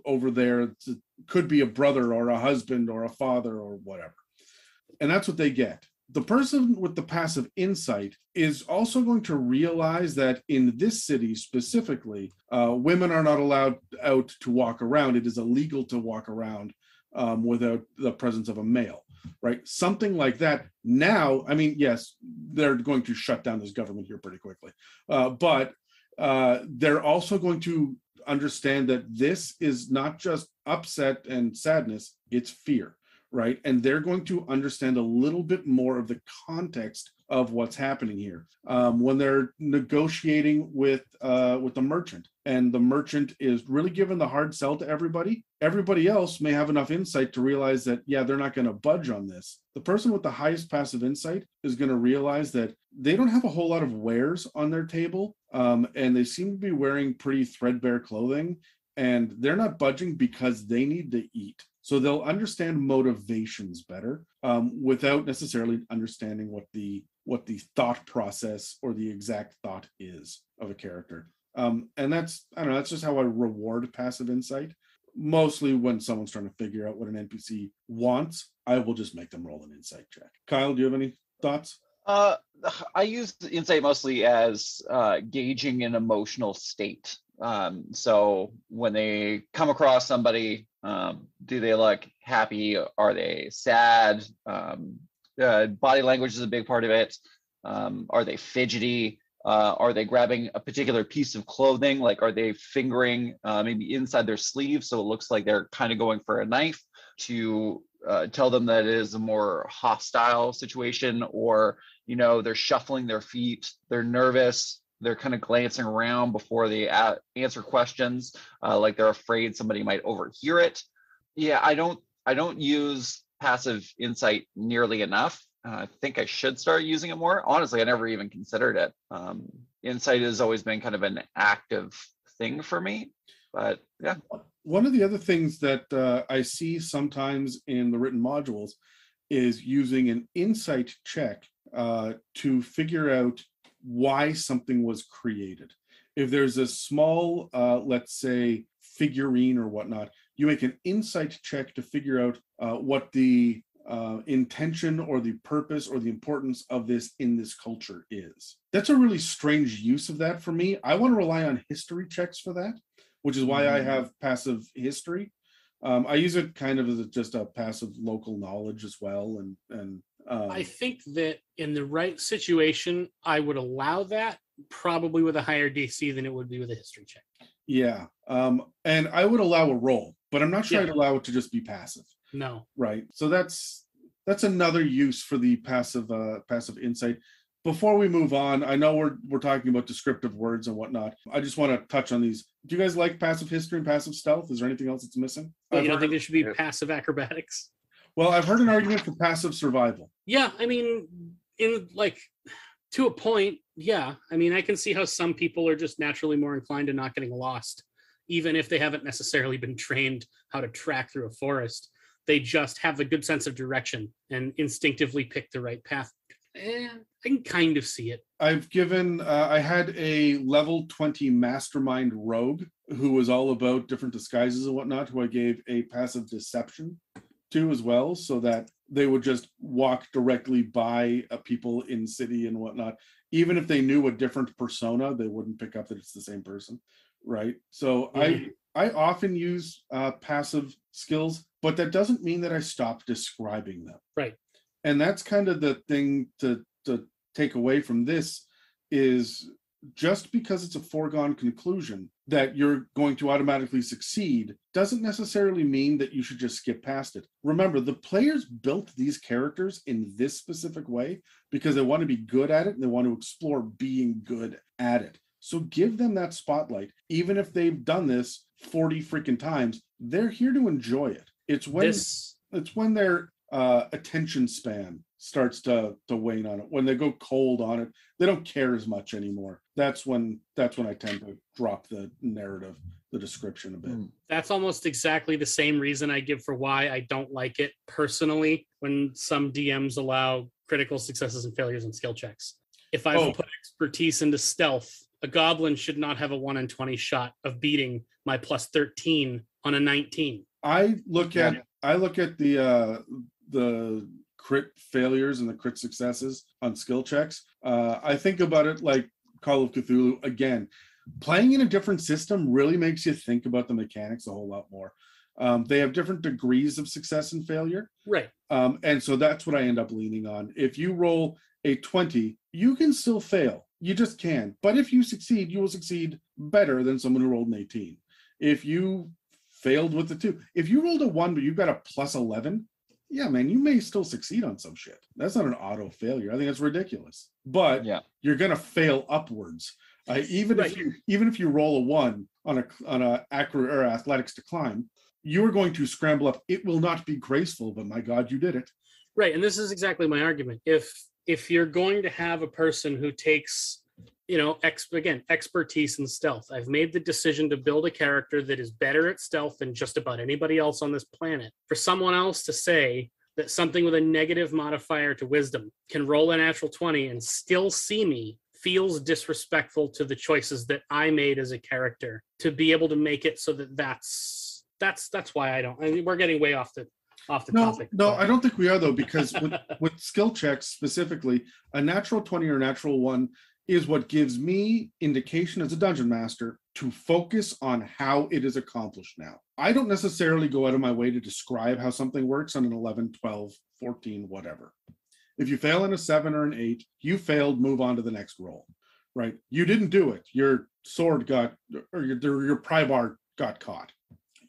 [SPEAKER 2] over there. It could be a brother or a husband or a father or whatever. And that's what they get. The person with the passive insight is also going to realize that in this city specifically, women are not allowed out to walk around. It is illegal to walk around without the presence of a male, right? Something like that. Now, I mean, yes, they're going to shut down this government here pretty quickly, but they're also going to understand that this is not just upset and sadness, it's fear. Right. And they're going to understand a little bit more of the context of what's happening here when they're negotiating with the merchant. And the merchant is really giving the hard sell to everybody. Everybody else may have enough insight to realize that, yeah, they're not going to budge on this. The person with the highest passive insight is going to realize that they don't have a whole lot of wares on their table. And they seem to be wearing pretty threadbare clothing. And they're not budging because they need to eat. So they'll understand motivations better without necessarily understanding what the thought process or the exact thought is of a character. And that's just how I reward passive insight. Mostly when someone's trying to figure out what an NPC wants, I will just make them roll an insight check. Kyle, do you have any thoughts?
[SPEAKER 3] I use insight mostly as gauging an emotional state. So when they come across somebody, do they look happy? Are they sad? Body language is a big part of it. Are they fidgety? Are they grabbing a particular piece of clothing? Like, are they fingering maybe inside their sleeve so it looks like they're kind of going for a knife to tell them that it is a more hostile situation? Or, they're shuffling their feet, they're nervous, they're kind of glancing around before they answer questions, like they're afraid somebody might overhear it. Yeah, I don't use passive insight nearly enough. I think I should start using it more. Honestly, I never even considered it. Insight has always been kind of an active thing for me, but yeah.
[SPEAKER 2] One of the other things that I see sometimes in the written modules is using an insight check to figure out why something was created. If there's a small, let's say, figurine or whatnot, you make an insight check to figure out what the intention or the purpose or the importance of this in this culture is. That's a really strange use of that for me. I want to rely on history checks for that, which is why I have passive history. I use it kind of as just a passive local knowledge as well. And
[SPEAKER 1] I think that in the right situation, I would allow that, probably with a higher DC than it would be with a history check.
[SPEAKER 2] Yeah. And I would allow a roll, but I'm not sure I'd allow it to just be passive.
[SPEAKER 1] No.
[SPEAKER 2] Right. So that's another use for the passive insight. Before we move on, I know we're talking about descriptive words and whatnot. I just want to touch on these. Do you guys like passive history and passive stealth? Is there anything else that's missing?
[SPEAKER 1] You don't think there should be passive acrobatics?
[SPEAKER 2] Well, I've heard an argument for passive survival.
[SPEAKER 1] Yeah, I mean, to a point, yeah. I mean, I can see how some people are just naturally more inclined to not getting lost, even if they haven't necessarily been trained how to track through a forest. They just have a good sense of direction and instinctively pick the right path. I can kind of see it.
[SPEAKER 2] I had a level 20 mastermind rogue who was all about different disguises and whatnot, who I gave a passive deception to as well, so that they would just walk directly by people in city and whatnot. Even if they knew a different persona, they wouldn't pick up that it's the same person, right? So I often use passive skills, but that doesn't mean that I stop describing them.
[SPEAKER 1] Right.
[SPEAKER 2] And that's kind of the thing to take away from this is just because it's a foregone conclusion that you're going to automatically succeed doesn't necessarily mean that you should just skip past it. Remember, the players built these characters in this specific way because they want to be good at it and they want to explore being good at it. So give them that spotlight. Even if they've done this 40 freaking times, they're here to enjoy it. It's when their attention span starts to wane on it. When they go cold on it, they don't care as much anymore. That's when I tend to drop the narrative, the description a bit.
[SPEAKER 1] That's almost exactly the same reason I give for why I don't like it personally when some DMs allow critical successes and failures and skill checks. If I've put expertise into stealth, a goblin should not have a 1 in 20 shot of beating my plus 13 on a 19.
[SPEAKER 2] I look at the crit failures and the crit successes on skill checks. I think about it like Call of Cthulhu. Again, playing in a different system really makes you think about the mechanics a whole lot more. They have different degrees of success and failure.
[SPEAKER 1] Right.
[SPEAKER 2] And so that's what I end up leaning on. If you roll a 20, you can still fail. You just can. But if you succeed, you will succeed better than someone who rolled an 18. If you failed with the 2, if you rolled a 1, but you've got a plus 11, yeah, man, you may still succeed on some shit. That's not an auto failure. I think that's ridiculous. But you're going to fail upwards. Even if you roll a 1 on a athletics to climb, you're going to scramble up. It will not be graceful, but my God, you did it.
[SPEAKER 1] Right, and this is exactly my argument. If you're going to have a person who takes, expertise in stealth, I've made the decision to build a character that is better at stealth than just about anybody else on this planet. For someone else to say that something with a negative modifier to wisdom can roll a natural 20 and still see me feels disrespectful to the choices that I made as a character to be able to make it so that's why I don't. I mean, we're getting way off the topic.
[SPEAKER 2] No, I don't think we are, though, because with skill checks specifically, a natural 20 or natural 1 is what gives me indication as a dungeon master to focus on how it is accomplished now. I don't necessarily go out of my way to describe how something works on an 11, 12, 14, whatever. If you fail in a 7 or an 8, you failed, move on to the next roll, right? You didn't do it. Your sword your pry bar got caught.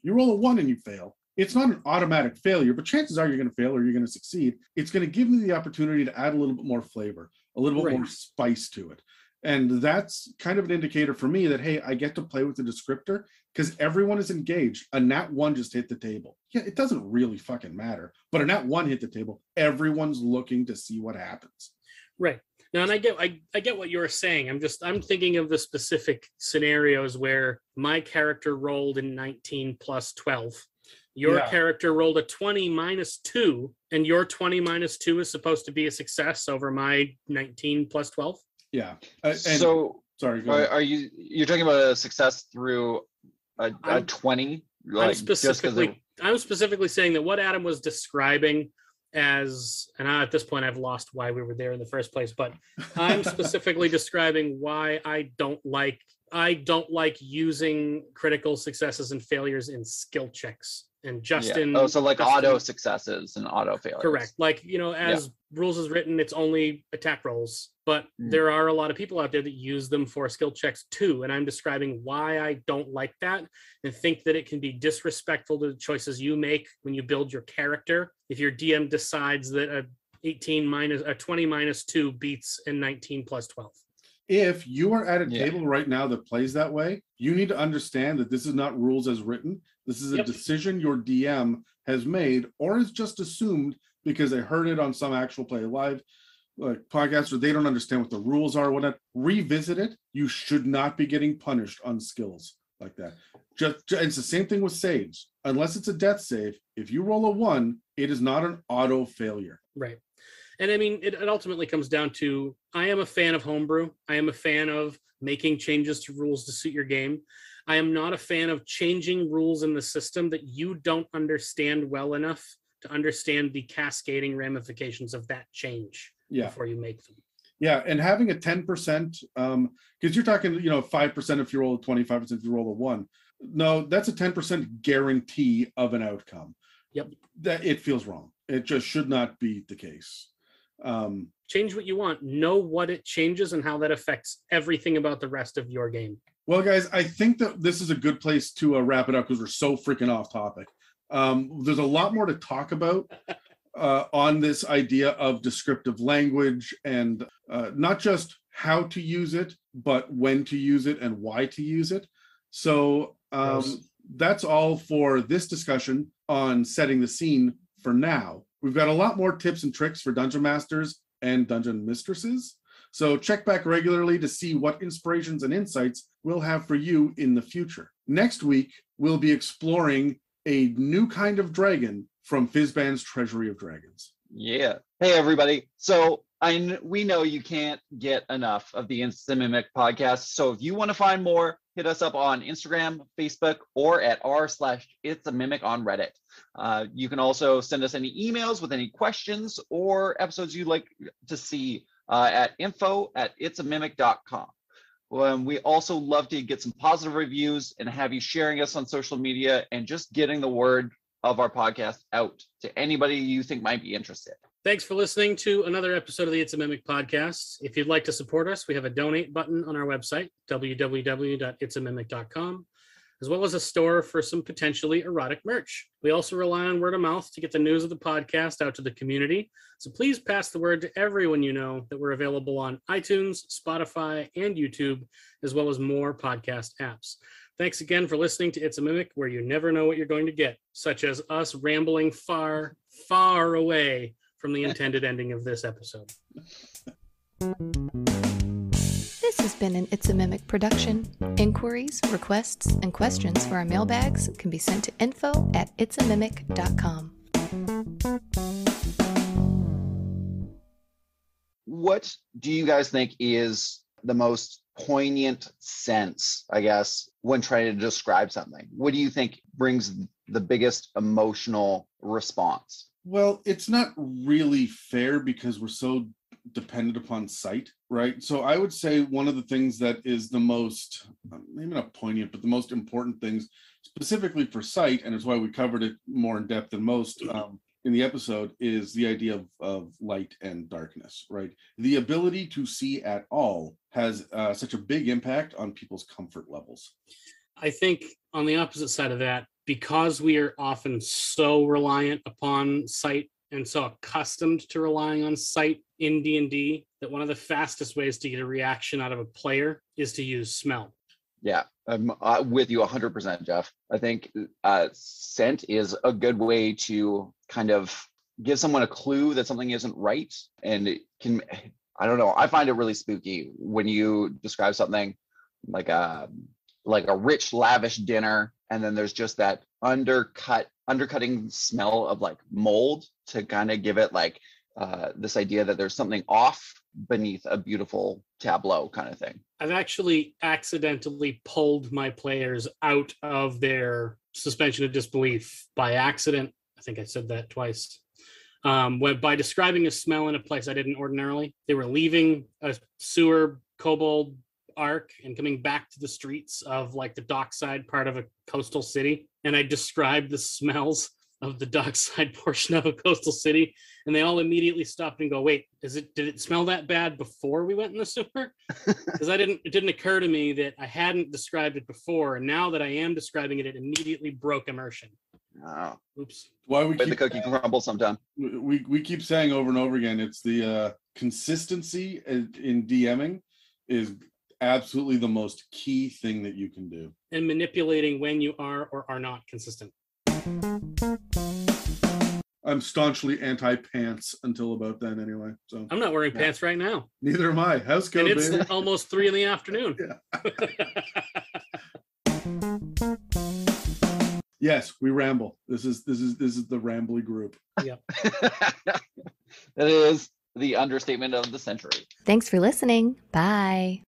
[SPEAKER 2] You roll a 1 and you fail. It's not an automatic failure, but chances are you're going to fail or you're going to succeed. It's going to give me the opportunity to add a little bit more flavor, a little bit more spice to it. And that's kind of an indicator for me that, hey, I get to play with the descriptor because everyone is engaged. A nat 1 just hit the table. Yeah, it doesn't really fucking matter, but a nat 1 hit the table. Everyone's looking to see what happens.
[SPEAKER 1] Right. Now, and I get what you're saying. I'm thinking of the specific scenarios where my character rolled in 19 plus 12. Your character rolled a 20 minus 2, and your 20 minus 2 is supposed to be a success over my 19 plus 12.
[SPEAKER 2] Yeah.
[SPEAKER 3] Sorry, you're talking about a success through a 20?
[SPEAKER 1] I'm specifically saying that what Adam was describing as, and at this point I've lost why we were there in the first place, but I'm specifically describing why I don't like using critical successes and failures in skill checks. And
[SPEAKER 3] auto successes and auto failures.
[SPEAKER 1] Correct. As rules is written, it's only attack rolls, but there are a lot of people out there that use them for skill checks too. And I'm describing why I don't like that and think that it can be disrespectful to the choices you make when you build your character. If your DM decides that a 20 minus 2 beats a 19 plus 12.
[SPEAKER 2] If you are at a table right now that plays that way, you need to understand that this is not rules as written. This is a decision your DM has made or is just assumed because they heard it on some actual Play Live podcast, or they don't understand what the rules are. Whatnot. Revisit it. You should not be getting punished on skills like that. It's the same thing with saves. Unless it's a death save, if you roll a 1, it is not an auto failure.
[SPEAKER 1] Right. And I mean, it ultimately comes down to, I am a fan of homebrew. I am a fan of making changes to rules to suit your game. I am not a fan of changing rules in the system that you don't understand well enough to understand the cascading ramifications of that change before you make them.
[SPEAKER 2] Yeah, and having a 10%, because you're talking, 5% if you roll a 20, 5% if you roll a 1. No, that's a 10% guarantee of an outcome.
[SPEAKER 1] Yep.
[SPEAKER 2] That it feels wrong. It just should not be the case.
[SPEAKER 1] Change what you want. Know what it changes and how that affects everything about the rest of your game.
[SPEAKER 2] Well, guys, I think that this is a good place to wrap it up because we're so freaking off topic. There's a lot more to talk about on this idea of descriptive language, and not just how to use it, but when to use it and why to use it. So that's all for this discussion on setting the scene for now. We've got a lot more tips and tricks for dungeon masters and dungeon mistresses. So check back regularly to see what inspirations and insights we'll have for you in the future. Next week, we'll be exploring a new kind of dragon from Fizban's Treasury of Dragons.
[SPEAKER 3] Yeah. Hey, everybody. So we know you can't get enough of the It's a Mimic podcast. So if you want to find more, hit us up on Instagram, Facebook, or at r/It's a Mimic on Reddit. You can also send us any emails with any questions or episodes you'd like to see at info@itsamimic.com. We also love to get some positive reviews and have you sharing us on social media and just getting the word of our podcast out to anybody you think might be interested.
[SPEAKER 1] Thanks for listening to another episode of the It's a Mimic podcast. If you'd like to support us, we have a donate button on our website, www.itsamimic.com, as well as a store for some potentially erotic merch. We also rely on word of mouth to get the news of the podcast out to the community. So please pass the word to everyone you know that we're available on iTunes, Spotify, and YouTube, as well as more podcast apps. Thanks again for listening to It's a Mimic, where you never know what you're going to get, such as us rambling far, far away from the intended ending of this episode.
[SPEAKER 4] This has been an It's a Mimic production. Inquiries, requests, and questions for our mailbags can be sent to info@itsamimic.com.
[SPEAKER 3] What do you guys think is the most poignant sense, I guess, when trying to describe something? What do you think brings the biggest emotional response?
[SPEAKER 2] Well, it's not really fair because we're so dependent upon sight, right? So I would say one of the things that is the most, maybe not poignant, but the most important things specifically for sight, and it's why we covered it more in depth than most in the episode, is the idea of light and darkness, right? The ability to see at all has such a big impact on people's comfort levels.
[SPEAKER 1] I think on the opposite side of that, because we are often so reliant upon sight and so accustomed to relying on sight in D&D, that one of the fastest ways to get a reaction out of a player is to use smell.
[SPEAKER 3] Yeah, I'm with you 100%, Jeff. I think scent is a good way to kind of give someone a clue that something isn't right. And it can, I don't know, I find it really spooky when you describe something like a rich, lavish dinner, and then there's just that undercutting smell of like mold to kind of give it like this idea that there's something off beneath a beautiful tableau kind of thing.
[SPEAKER 1] I've actually accidentally pulled my players out of their suspension of disbelief by accident. I think I said that twice. By describing a smell in a place I didn't ordinarily. They were leaving a sewer kobold arc and coming back to the streets of like the dockside part of a coastal city, and I described the smells of the dockside portion of a coastal city, and they all immediately stopped and go, wait, did it smell that bad before we went in the sewer? Because it didn't occur to me that I hadn't described it before, and now that I am describing it, it immediately broke immersion.
[SPEAKER 3] Oh.
[SPEAKER 1] Oops.
[SPEAKER 2] Why we keep
[SPEAKER 3] the cookie crumble sometime.
[SPEAKER 2] We keep saying over and over again, it's the consistency in DMing is absolutely the most key thing that you can do.
[SPEAKER 1] And manipulating when you are or are not consistent.
[SPEAKER 2] I'm staunchly anti-pants until about then anyway. So
[SPEAKER 1] I'm not wearing pants right now.
[SPEAKER 2] Neither am I. How's it going,
[SPEAKER 1] and it's
[SPEAKER 2] baby?
[SPEAKER 1] almost 3 p.m.
[SPEAKER 2] Yeah. Yes, we ramble. This is the rambly group.
[SPEAKER 1] Yep.
[SPEAKER 3] That is the understatement of the century.
[SPEAKER 4] Thanks for listening. Bye.